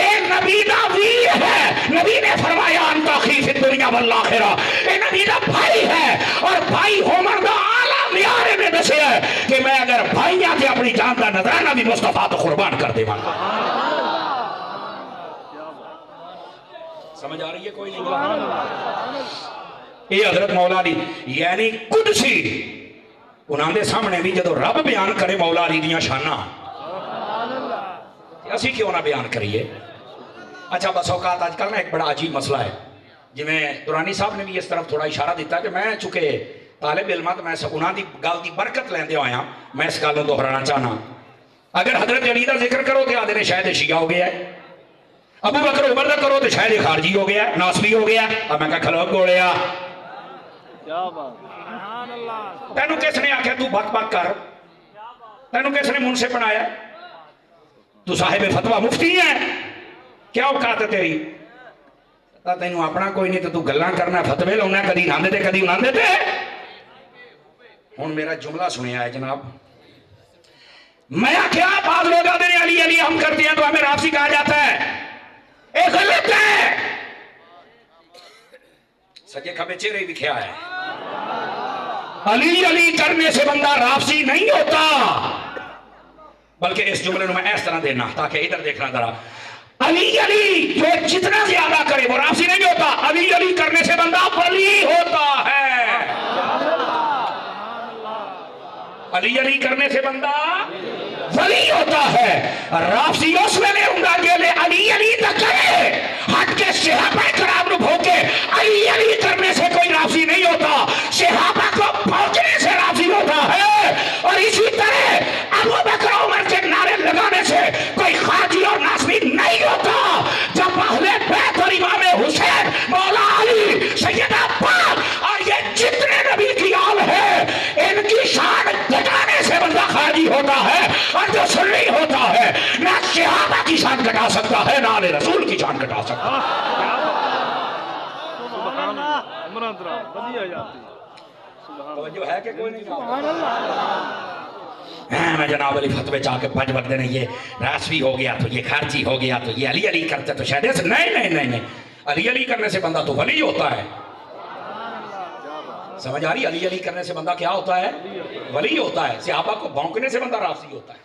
اے نبی دا ویر ہے. نبی نے فرمایا انت اخی فی الدنیا والآخرہ, اے نبی دا بھائی ہے, اور بھائی ہومر دا اعلیٰ معیار نے دسے ہے کہ میں اگر بھائیاں تے اپنی جان دا نذرانہ بھی مصطفیٰ تو قربان کر دے مانگا. سمجھ آ رہی ہے کوئی نہیں؟ یہ حضرت مولا علی یعنی قدسی, انہاں دے سامنے بھی جدو رب بیان کرے مولا علی دیاں شانہ, اسی کیوں نہ بیان کریے. اچھا بس اوقات آج کل نا ایک بڑا عجیب مسئلہ ہے, جی میں دورانی صاحب نے بھی اس طرف تھوڑا اشارہ دیتا کہ میں چونکہ طالب علمات میں انہاں دی گل دی برکت لیندے آیا, میں اس گل نوں دہرانا چاہنا. اگر حضرت علی دا ذکر کرو تو آدھے نے شاید شیعہ ہو گیا ہے, ابو بکر عمر دا کرو تو شاید خارجی ہو گیا, ناسبی ہو گیا. اب میں کہا کھلو گوڑیا, تینوں کس نے آکھیا تو بک بک کر, تینوں کس نے منصف بنایا, تو صاحب فتوہ مفتی ہے, کیا اوقات ہے تیری؟ تینوں اپنا کوئی نہیں تو گلاں کرنا, فتوے لاؤنا, کدی ناندے تے کدی اناندے تے. ہن میرا جملہ سنیا ہے جناب, میں کیا بعض لوگ آتے ہیں علی علی ہم کرتے ہیں تو ہمیں رافضی کہا جاتا ہے, اے غلط ہے. سجے کھبے چہرے بھی کیا ہے, علی علی کرنے سے بندہ رافضی نہیں ہوتا. بلکہ اس جملے میں اس طرح دینا تاکہ ادھر دیکھنا ذرا, علی علی جو جتنا زیادہ کرے وہ رافضی نہیں ہوتا, علی علی کرنے سے بندہ ولی ہوتا ہے. علی علی کرنے سے بندہ ولی ہوتا ہے. رافضی اس میں نے ہوں گا کہ علی علی نہ کرے, ہٹ کے صحابہ کرام نو بھوکے. علی علی کرنے سے کوئی رافضی نہیں ہوتا, صحابہ کو بھوکنے سے رافضی ہوتا ہے. اور اسی طرح ابو بکر عمر کے نعرے لگانے سے کوئی خارجی اور ناسبی نہیں ہوتا. جب اہل بیت اور امام حسین, مولا علی, سیدہ پاک اور یہ جتنے نبی کی آل ہے, ان کی شان گھٹانے سے بندہ خارجی ہوتا ہے, اور جو سنی ہوتا ہے نہ صحابہ کی شان گھٹا سکتا ہے نہ علیہ رسول کی شان گھٹا سکتا ہے. توجہ ہے کہ کوئی نہیں؟ میں جناب علی فتوے چاہ کے پنج وقت دینے, یہ راسوی ہو گیا تو یہ خارجی ہو گیا تو یہ علی علی کرتے تو شاید ایسے نہیں. علی علی کرنے سے بندہ تو ولی ہوتا ہے. سمجھ آ رہی؟ علی علی کرنے سے بندہ کیا ہوتا ہے؟ ولی ہوتا ہے. صحابہ کو بھونکنے سے بندہ رافضی ہوتا ہے.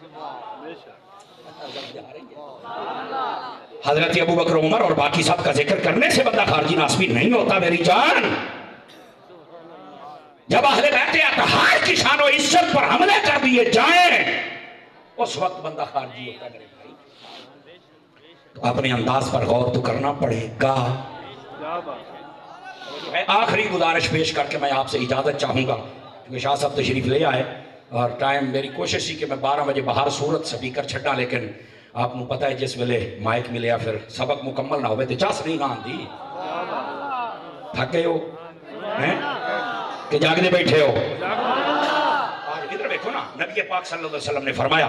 حضرت ابو بکر عمر اور باقی سب کا ذکر کرنے سے بندہ خارجی ناسبی نہیں ہوتا میری جان. جب اہل بیت اطہار کی شان و عزت پر حملے کر دیے جائیں اس وقت بندہ خارجی ہوتا ہے. تو اپنے انداز پر غور تو کرنا پڑے گا. آخری گزارش پیش کر کے میں آپ سے اجازت چاہوں گا, کیونکہ شاہ صاحب تشریف لے آئے, اور ٹائم میری کوشش سی کہ میں 12 بجے باہر صورت سپیکر چھڈا، لیکن آپ کو پتہ ہے جس ویلے مائک ملیا پھر سبق مکمل نہ ہوئے تو چاس نہیں نہ آندی. تھک گئے ہو کہ جاگنے بیٹھے ہو؟ آج ادھر دیکھو نا، نبی پاک صلی اللہ علیہ وسلم نے فرمایا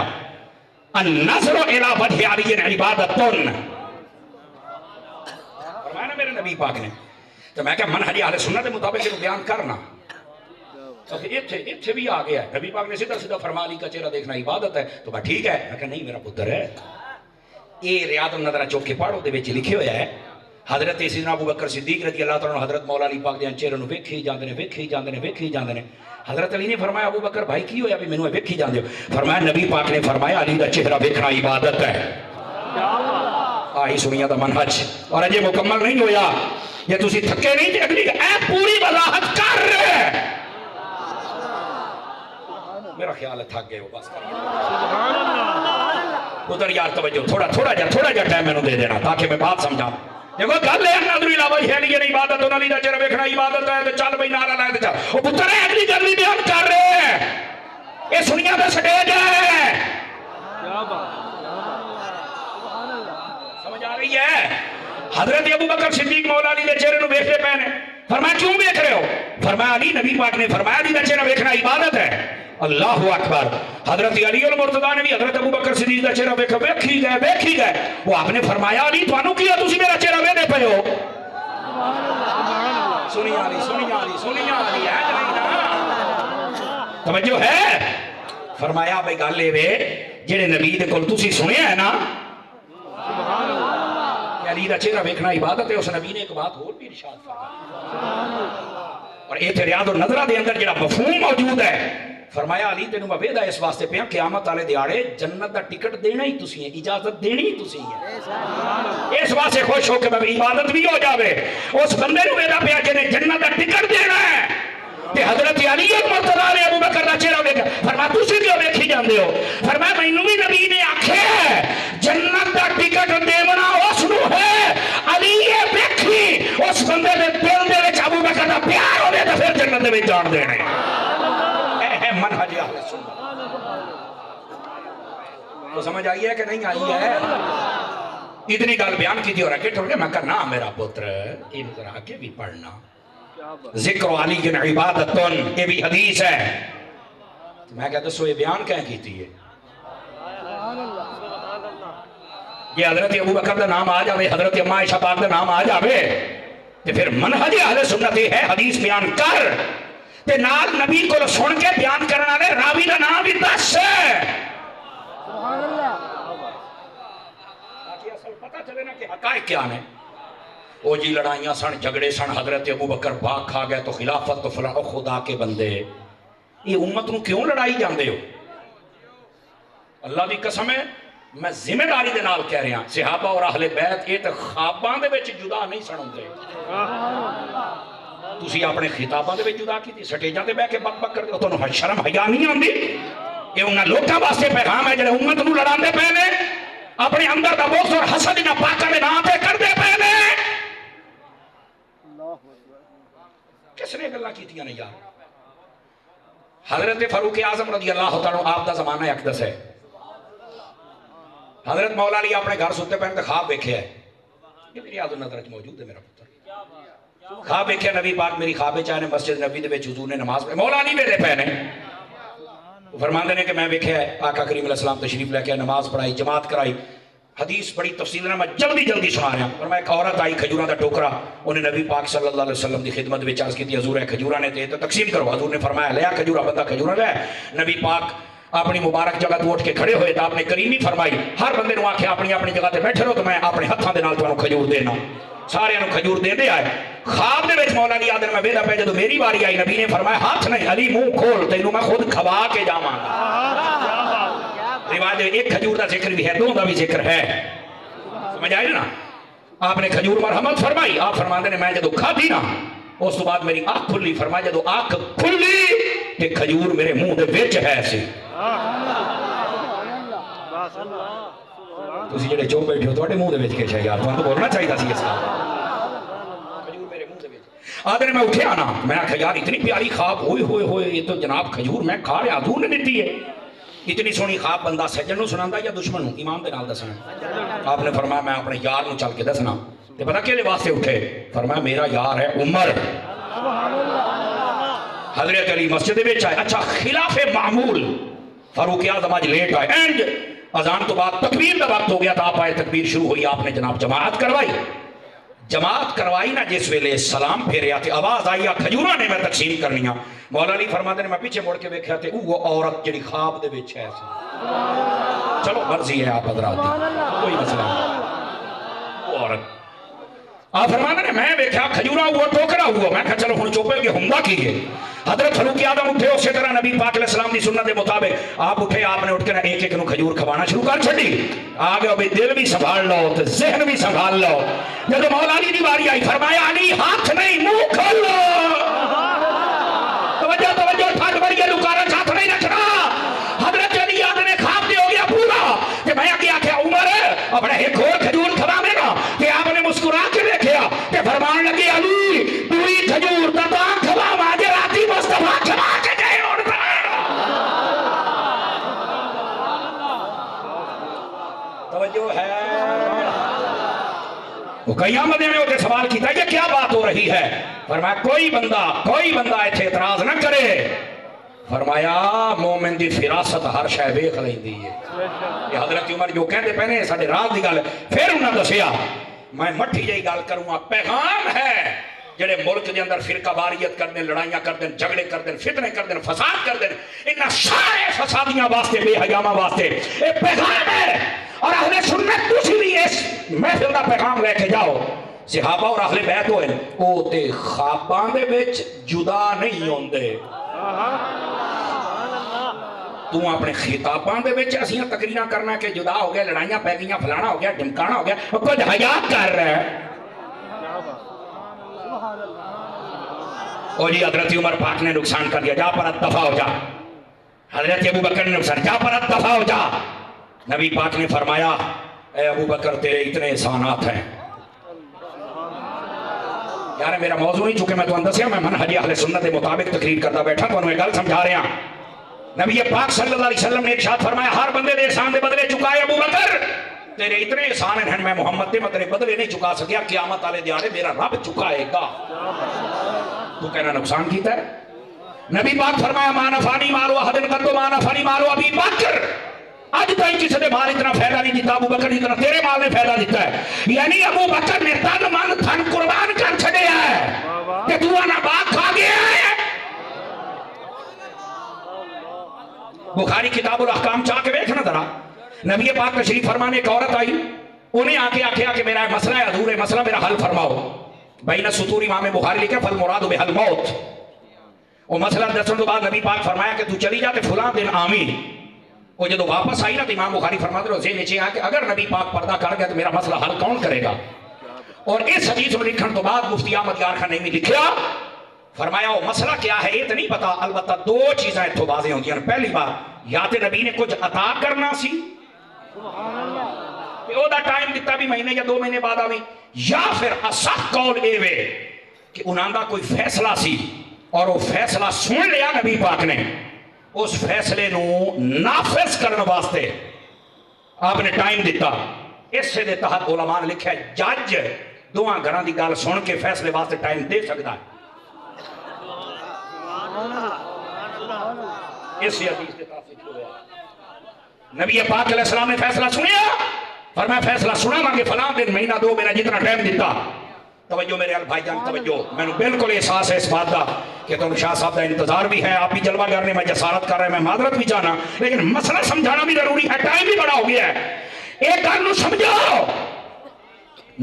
النظر الی وجہ علی عبادت، فرمایا نا میرے نبی پاک نے. تو میں کہا منہج اہل سنت کے مطابق یہ بیان کرنا. اتھے بھی آ گیا ہے، نبی پاک نے سیدھا فرمایا علی کا چہرہ دیکھنا عبادت ہے. تو میں ٹھیک ہے، میں کہا نہیں میرا پتر ہے. یہ ریاض النظر چوک کے پاڑو دے وچ لکھے ہویا ہے حضرت سیدنا ابو بکر صدیق رضی اللہ تعالیٰ عنہ حضرت مولا علی پاک دے چہرے نوں ویکھی جاندے نے ویکھی جاندے نے ویکھی جاندے نے. حضرت علی نے فرمایا ابو بکر بھائی کی ہویا بھی مینوں ویکھی جاندے ہو؟ فرمایا نبی پاک نے فرمایا علی دا چہرہ ویکھنا عبادت ہے. آہی سنیا دا منہج. اور اجے مکمل نہیں ہویا، یہ تسی تھکے نہیں تے اگلی اے پوری وضاحت کر رہے. میرا خیال ہے تھک گئے ہو، بس ادھر یار توجہ، تھوڑا جا ٹائم میں دے دینا تاکہ میں بات سمجھا. دیکھو گل ہے نظر علاوہ ہے نہیں عبادت، انہوں نے چہرہ ویکھنا عبادت ہے. تو چل بھائی نعرہ لائے تو چل. وہ پتر ہے اگلی گل بھی بیان کر رہے ہیں، یہ سنیا پہ سٹیج ہے. سمجھ آ رہی ہے؟ حضرت ابو بکر صدیق مولا علی کے چہرے نوں ویکھتے پے نے. فرمایا کیوں ویکھ رہے ہو؟ فرمایا علی نبی پاک نے فرمایا علی کا چہرہ ویکھنا عبادت ہے. اللہ اکبر. حضرت علی المرتضیٰ نے بھی حضرت ابو بکر صدیق کا چہرہ ویکھی گئے. وہ آپ نے فرمایا علی تانوں کیا تسی میرا چہرہ ویکھدے پے ہو؟ سنی علی ہے توجہ ہے. فرمایا بھائی گل اے وے جڑے نبی دے کول تسی سنیا ہے نا کہ علی دا چہرہ ویکھنا عبادت ہے، اس نبی نے ایک بات اور بھی ارشاد فرمائی. اور ایتھے ریاض النظرہ دے اندر جڑا مفہوم موجود ہے، فرمایا علی تینوں میں وعدہ اس واسطے پیا قیامت والے دیہاڑے جنت دا ٹکٹ دینا ہی تسی ہیں، اجازت دینی ہی تسی ہیں. اس واسطے خوش ہو کہ میں عبادت بھی ہو جاوے. اس بندے نوں وعدہ پیا کہ نے جنت دا ٹکٹ دینا ہے. تے حضرت علی المرتضیٰ نے ابو بکر دا چہرہ ویکھا. فرمایا تسی کیوں ویکھی جاندے ہو؟ فرمایا مینوں بھی نبی نے آکھیا جنت دا ٹکٹ دینا اس نوں ہے علی یہ ویکھی اس بندے دے دل دے وچ ابو بکر دا پیار ہوے تے پھر جنت دے وچ جان دینا ہے. منہج اہل سنت. تو سمجھ آئی ہے کہ نہیں آئی ہے؟ اتنی گل بیان کی تھی اور اکٹھ ہو گیا. میں کہا نا میرا پتر ان طرح آگے بھی پڑھنا. ذکر علی جن عبادتن یہ بھی حدیث ہے. تو میں کہتا سو یہ بیان کہیں کی تھی یہ حضرت ابو بکر دا نام آ جاوے، حضرت اماں عائشہ پاک دا نام آ جاوے تو پھر منہج اہل سنت ہے حدیث بیان کر تے نال نبی کو سن کے بیان کرنا لے راوی دا نام بھی دس ہے. سبحان اللہ. تاکہ اصل پتہ چلے نا کہ حقائق کیا ہیں. او جی لڑائیاں سن، جھگڑے سن، حضرت ابو بکر بھاگ کھا گئے تو خلافت تو فلاں. خدا کے بندے یہ امت نو کیوں لڑائی جاندے ہو؟ اللہ دی قسم ہے میں ذمہ داری دے نال کہہ رہا ہوں صحابہ اور اہل بیت یہ تے خواباں دے وچ جدا نہیں سن ہوندے. تسی اپنے خطاباں دے وچ جدا کیتی، سٹیجاں تے بیٹھ کے بک بک کردے ہو. تانوں شرم حیا نہیں آندی؟ یہ انہاں لوکاں واسطے پیغام ہے جڑے امت نو لڑاندے پے نے، اپنے اندر دا بغض اور حسد انہاں پاکاں دے نام تے کردے پے نے. کس نے گلاں کیتیاں نے یار؟ حضرت فاروق اعظم رضی اللہ تعالیٰ آپ دا زمانہ اقدس ہے. حضرت مولا علی اپنے گھر سوتے پہن تے خواب دیکھے ہے. یہ میری یاد النظر موجود ہے میرا پتر. خواب دیکھے نبی پاک میری خواب چاہنے مسجد نبی دے وچ حضور نے نماز پڑھی. مولا علی میرے پہنے فرماندے نے کہ میں دیکھا ہے آقا کریم علیہ السلام تشریف لے کے نماز پڑھائی، جماعت کرائی. حدیث بڑی تفصیل نہ میں جلدی سنا رہا ہوں. اور میں ایک عورت آئی کھجوراں دا ٹوکرا انہیں نبی پاک صلی اللہ علیہ وسلم دی خدمت وچ عرض کیتی حضور ہے کھجوراں نے تے تو تقسیم کرو. حضور نے فرمایا لیا کھجورا، بندہ کھجوراں لے. نبی پاک اپنی مبارک جگہ تو اٹھ کے کھڑے ہوئے تو آپ نے کریمی فرمائی ہر بندے نو آکھیا اپنی اپنی جگہ تے بیٹھے رہو تو میں اپنے ہتھاں دے نال تانوں کھجور دینا. سارے نو کھجور دے آئے. خواب دے وچ مولا علی آدن میں ویلا پہ جدوں میری باری آئی نبی نے فرمایا ہاتھ نہیں علی منہ کھول تینوں میں خود کھوا کے جاواں گا. روایت ایک کھجور دا ذکر بھی ہے، دو دا بھی ذکر ہے. سمجھ آئی نا؟ آپ نے کھجور مرحمت فرمائی. آپ فرماندے نے میں جدوں کھادی نا اس تو بعد میری آنکھ کھلی. فرمایا جدوں آنکھ کھلی تے کھجور میرے منہ دے وچ ہے سی. تسی جڑے چوپ بیٹھے ہو تواڈے منہ دے وچ کچھ ہے یار، تانوں بولنا چاہیدا سی اس گل. کھجور میرے منہ دے وچ. آدھے میں اٹھے آنا میں کہا یار اتنی پیاری خواب ہوئے ہوئے ہوئے یہ تو جناب کھجور میں کھا رہا حضور نے دیتی ہے. اتنی سونی خواب بندہ سجن نو سناندا یا دشمن نو ایمان دے نال دسنا. آپ نے فرمایا میں اپنے یار نو چل کے دسنا. تے پتہ کہڑے واسطے اٹھے؟ فرمایا میرا یار ہے عمر. حضرت علی مسجد وچ آئے. اچھا خلاف معمول فاروق اعظم آج لیٹ آئے اینڈ اذان تو بعد تکبیر کا وقت ہو گیا تھا. آپ آئے تکبیر شروع ہوئی آپ نے جناب جماعت کروائی نا جس ویلے سلام پھیریا تھے آواز آئی کھجوراں نے میں تقسیم کرنیاں. مولا علی فرماتے ہیں میں پیچھے مڑ کے ویکھیا تے وہ عورت جڑی خواب دے وچ ہے. چلو مرضی ہے آپ حضرات کوئی مسئلہ نہیں. وہ عورت آپ فرماتے ہیں میں ویکھیا کھجوراں ہوا ٹوکرا ہوا. میں کہا چلو ہن چوپے کے ہوندا کی ہے. حضرت فاروق اعظم اٹھے اسی طرح نبی پاک علیہ السلام دی سنت کے مطابق آپ اٹھے. آپ نے اٹھ کے ایک ایک نو کھجور کھوانا شروع کر چھڈی. آگے بھئی دل بھی سنبھال لو تے ذہن بھی سنبھال لو. جب مولا علی دی باری آئی فرمایا علی ہاتھ نہیں منہ کھول لو. توجہ ٹھنڈ بڑی ہے لکارا ہاتھ نہیں رکھنا. حضرت علی آدھے نے خواب دے ہو گیا پورا کہ میں آگے آکھیا عمر اپنے ایک اور کھجور کھواوے گا. کہ آپ نے مسکرا کے دیکھیا کہ فرمان لگے علی پوری کھجور تتا کھواوا جے راتی مصطفیٰ کھوا کے گئے اور توجہ ہے. وہ قیامت میں ہوتے سوال کیتا یہ کیا بات ہو رہی ہے؟ فرمایا کوئی بندہ ایتھے اعتراض نہ کرے. فرمایا مومن دی فراست ہر شے ویکھ لیندی ہے. یہ حضرت عمر جو کہندے پہنے ساڈے راز دی گل پھر انہاں دسیا میں مٹھی جئی گل کروں. پیغام ہے جڑے ملک دے اندر فرقہ واریت کر دیں لڑائیاں کر دیں جھگڑے کر دیں فتنے کر دیں فساد کر دیں انہاں سارے فسادیاں واسطے بے حیاواں واسطے یہ پیغام ہے. اور اہل سنت تسی بھی اس محفل دا پیغام لے کے جاؤ. صحابہ اور اہل بیت ہوئے او تے خواباں دے وچ جدا نہیں ہوندے. تو اپنے خطاباں دے وچ اسیاں تقریراں کرنا کہ جدا ہو گیا لڑائیاں پہ گئیاں فلانا ہو گیا ڈمکانا ہو گیا کچھ حیا کر رہا ہے. اور جی حضرت عمر پاک نے نقصان کر دیا جا پر دفع ہو جا. حضرت ابو بکر نے نقصان جا پر دفع ہو جا. نبی پاک نے فرمایا اے ابو بکر تیرے اتنے احسانات ہیں. یار میرا موضوع نہیں چونکہ میں تو اندسیا میں منہج اہل سنت کے مطابق تقریر کرتا بیٹھا تو انہوں گل سمجھا رہے ہیں. نبی پاک صلی اللہ علیہ وسلم نے ارشاد فرمایا ہر بندے دے احسان دے بدلے چکائے ابو بکر تیرے اتنے احسان ہیں میں محمد دے مطلب بدلے نہیں چکا سکیا. قیامت والے دیارے میرا رب چکائے گا. تو کہنا نقصان کیتا ہے. نبی پاک فرمایا ما نفعنی مال احد قط ما نفعنی مال ابی بکر. آج تک کسی نے مال اتنا فائدہ نہیں دیتا ابو بکر جتنا تیرے مال نے فائدہ دیتا ہے. یعنی ابو بکر نے تن من دھن قربان کر چھڑیا ہے کہ تو انا باغ کھا گیا ہے. بخاری کتاب الاحکام چاہ کے بیٹھنا ذرا. نبی پاک تشریف فرمانے ایک عورت آئی انہیں آکے آکھیا کہ میرا مسئلہ ہے حضور مسئلہ میرا حل فرماؤ. بین سطور امام بخاری لکھا فالمراد بحل موت. وہ مسئلہ دسن تو بعد نبی پاک فرمایا کہ تو چلی جا تے فلاں دن آمین. وہ جدو واپس آئی نا تو امام بخاری فرماتے رہو ذہن چاہیے کہ اگر نبی پاک پردہ کر گیا تو میرا مسئلہ حل کون کرے گا. اور اس حدیث میں لکھن تو بعد مفتی احمد یار خان نے لکھیا فرمایا وہ مسئلہ کیا ہے یہ تو نہیں پتا البتہ دو چیزیں اتھو واضح ہوتی ہیں. پہلی بات یا تو نبی نے کچھ عطا کرنا سی او دا ٹائم دیتا بھی مہینے یا 2 مہینے بعد آویں یا پھر اصح قول اے وے کہ انہاں دا کوئی فیصلہ سی اور وہ فیصلہ سن لیا نبی پاک نے اس فیصلے نو نافذ کرنے واسطے آپ نے ٹائم دیتا. اس سے دے تحت علماء نے لکھا ہے جج دوہاں گھراں دی گل سن کے فیصلے واسطے ٹائم دے سکتا ہے. اسی حدیث کے تاثیر ہو گیا نبی پاک علیہ السلام نے فیصلہ سنیا فرمایا فیصلہ سنا مانگے فلاں دن مہینہ 2 مہینہ جتنا ٹائم دیتا. توجہ میرے بھائی جان توجہ میں نے بالکل احساس ہے اس بات کا کہ تم شاہ صاحب کا انتظار بھی ہے آپ بھی جلوہ کرنے میں جسارت کر رہے ہیں میں معذرت بھی چاہنا لیکن مسئلہ سمجھانا بھی ضروری ہے ٹائم بھی بڑا ہو گیا ہے. ایک گل سمجھو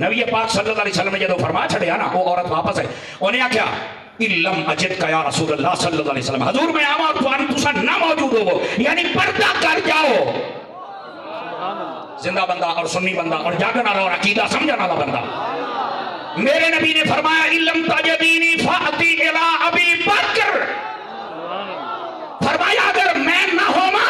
نبی پاک صلی اللہ علیہ وسلم نے جدو فرما چھڑیا نا وہ عورت واپس ہے انہیں آ کیا لم اجد کا یا رسول اللہ صلی اللہ علیہ وسلم حضور میں آما اور تسا نہ موجود ہو یعنی پردہ کر جاؤ. زندہ بندہ اور سنی بندہ اور جاگنا اور عقیدہ سمجھنا والا بندہ. میرے نبی نے فرمایا لم تجدینی فاتی الی ابی بکر فرمایا اگر میں نہ ہوما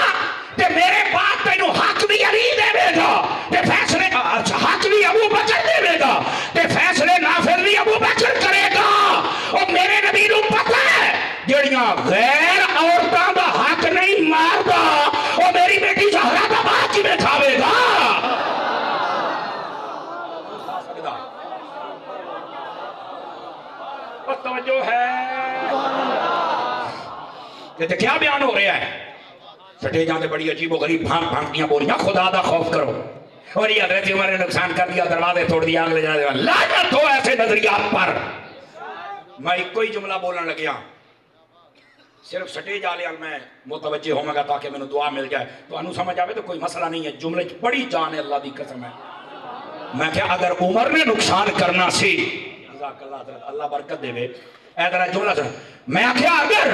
تے میرے پاس تینوں حق بھی علی دے گا تے فیصلے حق بھی ابو بکر دے گا تے فیصلے نافذ بھی ابو بکر کرے گا. اور توجہ ہے؟ یہ کیا بیان ہو رہا ہے؟ سٹے جاتے بڑی عجیب و غریب بھانک بھانکیاں بولیاں خدا دا خوف کرو، اور یہ حضرت عمر نے نقصان کر دیا، دروازے توڑ دیا، اگلے جانے دیا، لعنت ہو ایسے نظریات پر۔ میں ایک کوئی جملہ بولن لگیا، صرف سٹے جا لیا میں متوجہ ہوں گا تاکہ میں نے دعا مل جائے، تو انو سمجھ آوے تو کوئی مسئلہ نہیں ہے، جملے بڑی جان ہے، اللہ دی قسم ہے۔ میں کہ اگر عمر نے نقصان کرنا سی، جزاک اللہ حضرت، اللہ برکت دے وے، اے ذرا جملہ سن، میں کہ اگر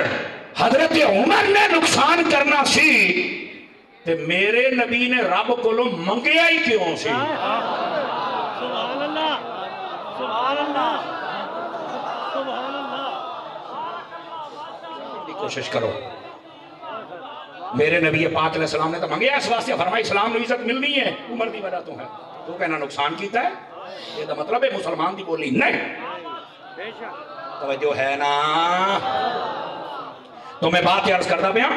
حضرت عمر نے نقصان کرنا سی تے میرے نبی نے رب کو منگیا ہی کیوں سی؟ سبحان اللہ، سبحان اللہ، سبحان اللہ۔ کوشش کرو، میرے نبی پاک علیہ السلام نے تو منگیا اس واسطے، فرمایا اسلام نے عزت ملنی ہے، عمر دی وجہ تو ہے، تو کہنا نقصان کیتا ہے، یہ تو مطلب ہے مسلمان دی بولی نہیں۔ توجہ ہے نا؟ تو میں بات عرض کرتا پیا،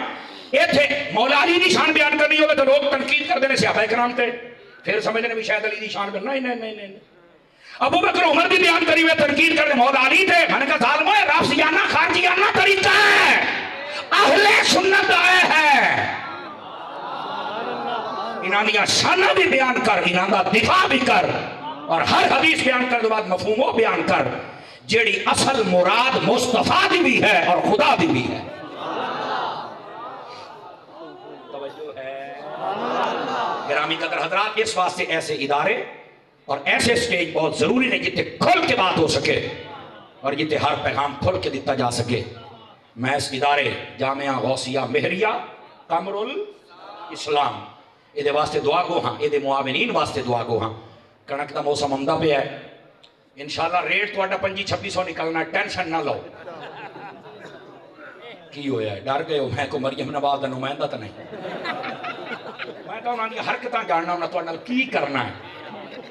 یہ تھے مولا علی دی شان بیان کرنی ہوگا تو لوگ تنقید کر دینے صحابہ کرام تے، پھر سمجھنے بھی شاید علی دی شان بیان، نہیں، ابو بکر عمر دی بیان کری ہوئے تنقید کر دے، مولا علی تھے، میں نے کہا ظالمو ہے، رافضیانہ خارجیانہ طریقہ ہے، اہل سنت آئے ہے، انہاں دیا شانہ بھی بیان کر، انہاں دا دفاع بھی کر، اور ہر حدیث بیان کر دو بعد مفہوموں بیان کر، جیڑی اصل مراد مصطفیٰ دی بھی ہے اور خدا دی بھی ہے۔ توجہ ہے؟ گرامی قدر حضرات، اس واسطے ایسے ادارے اور ایسے سٹیج بہت ضروری نہیں جتے کھل کے بات ہو سکے اور جتے ہر پیغام کھل کے دیتا جا سکے۔ میں اس ادارے جامعہ غوثیہ مہریہ قمر الاسلام یہ واسطے دعا گو ہاں، یہ معاونین واسطے دعا گو ہاں۔ کنک دا موسم آمدہ پہ ہے، انشاءاللہ ریٹ تو اڈا 25-2600 نکلنا ہے، ٹینشن نہ لو۔ کی ہویا ہے؟ ڈر گئے ہو؟ میں کو مریم نواز دا نمائندہ تا نہیں، میں تو انہوں نے حرکتاں جاننا انہوں نے تو کی کرنا ہے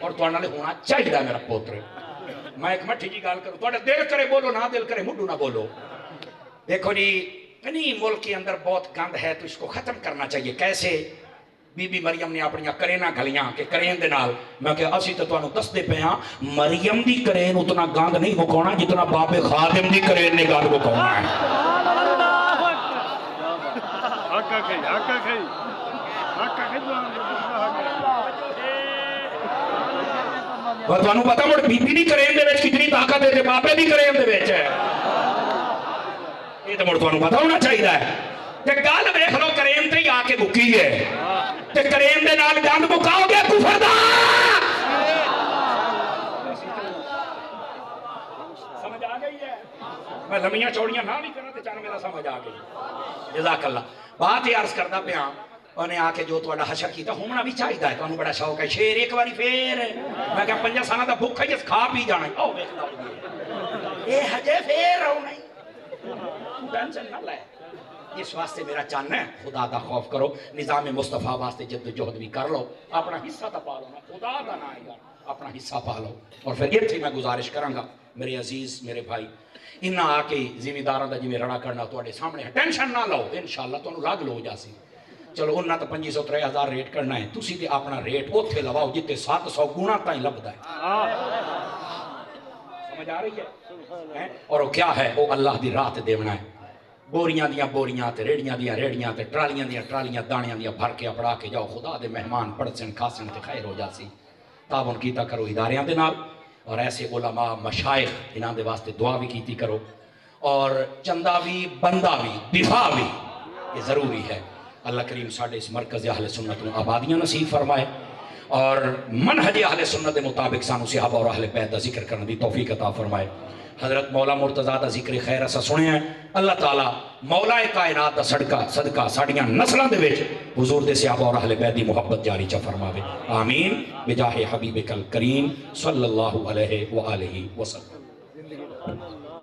اور تو انہوں نے ہونا چاہیے میرا پوتر۔ میں ایک مٹھی جی گال کروں، تو دل کرے بولو، نہ دل کرے مڈو نہ بولو۔ دیکھو جی، انہی ملک کے اندر بہت گند ہے تو اس کو ختم کرنا چاہیے۔ کیسے؟ بی بی مریم نے اپنی کرینا گھلیاں کہ کرین دے نال، میں کہ اسی تو انہوں دس دے پہ ہاں، مریم دی کرین اتنا گند نہیں مکونا جتنا باپ خادم دی کرین نے گند مکونا ہے۔ حقا کھئی، حقا کھئی، حقا کھئی اور تو انہوں پتا مڑ بی بی دی کرین دے ویچ کتنی طاقت ہے، باپے دی کرین دے ویچ ہے، یہ تو مڑ تو انہوں پتا ہونا چاہیے ہے۔ کہ گال بیخ لو کرین تے ہی آکے بکی ہے، تے کرین دے نال گند بکاؤ گے کفر دا۔ سمجھ آ گئی ہے؟ میں لمیاں چوڑیاں نہ بھی کرنا تے چاہنا میرا سمجھ آ گئی۔ جزاک اللہ۔ بات ہی عرض کرتا پہ ہاں، انہیں آکے جو توڑا حشر کیتا ہونا بھی چاہیے ہے، تو انہوں بڑا شوق ہے، شیر ایک باری پھر میں کہا 5 سالہ دا بھوک ہے جس کھا پی جانا ہے، او بیخ دا ہوگی، اے حجے پھر ہو نہیں، ٹینشن نہ لائے۔ اس واسطے میرا چاہنا ہے خدا دا خوف کرو، نظام مصطفیٰ واسطے جد جہد بھی کر لو، اپنا حصہ تا پالو نا، خدا دا نہ آئے گا، اپنا حصہ پالو۔ اور پھر یہ تھی میں گزارش کروں گا میرے عزیز میرے بھائی، انہاں آکے زمینداراں دا جی میں رڑا کرنا تو اڈے سامنے ہے، ٹینشن نہ لو، انشاءاللہ تو انہوں لاگ لو جا سی۔ چلو انہاں تو 2500-3000 ریٹ کرنا ہے، تُسی تے اپنا ریٹ اوتھے لواؤ جتے 700 گنا تائیں لبدا ہے۔ سمجھ آ رہی ہے؟ اور وہ کیا ہے؟ وہ اللہ دی راہ تے دیونا ہے۔ بوریاں دیاں بوریاں تے ریڑیاں دیاں ریڑیاں تے ٹرالیاں دیاں ٹرالیاں دانیاں دیاں بھر کے اپڑا کے جاؤ، خدا دے مہمان پڑھسن کھاسن تے خیر ہو جاسی۔ تعاون کیتا کرو اداریاں دے نال، اور ایسے علماء مشائخ انہاں دے واسطے دعا بھی کیتی کرو، اور چندہ بھی بندہ بھی دفاع بھی یہ ضروری ہے۔ اللہ کریم ساڑھے اس مرکز اہل سنت میں آبادیاں نصیب فرمائے، اور منہج اہل سنت مطابق سانو صحابہ اور اہل بیت دا ذکر کرنے دی توفیق عطا فرمائے۔ حضرت مولا مرتضیٰ دا ذکر خیر اسا سنے ہیں، اللہ تعالیٰ مولا کائنات دا صدقہ ساڑیاں نسلوں دے وچ حضور دے صحابہ اور اہل بیت دی محبت جاری چا فرماوے، آمین بجاہ حبیبک الکریم صلی اللہ علیہ وآلہ وسلم۔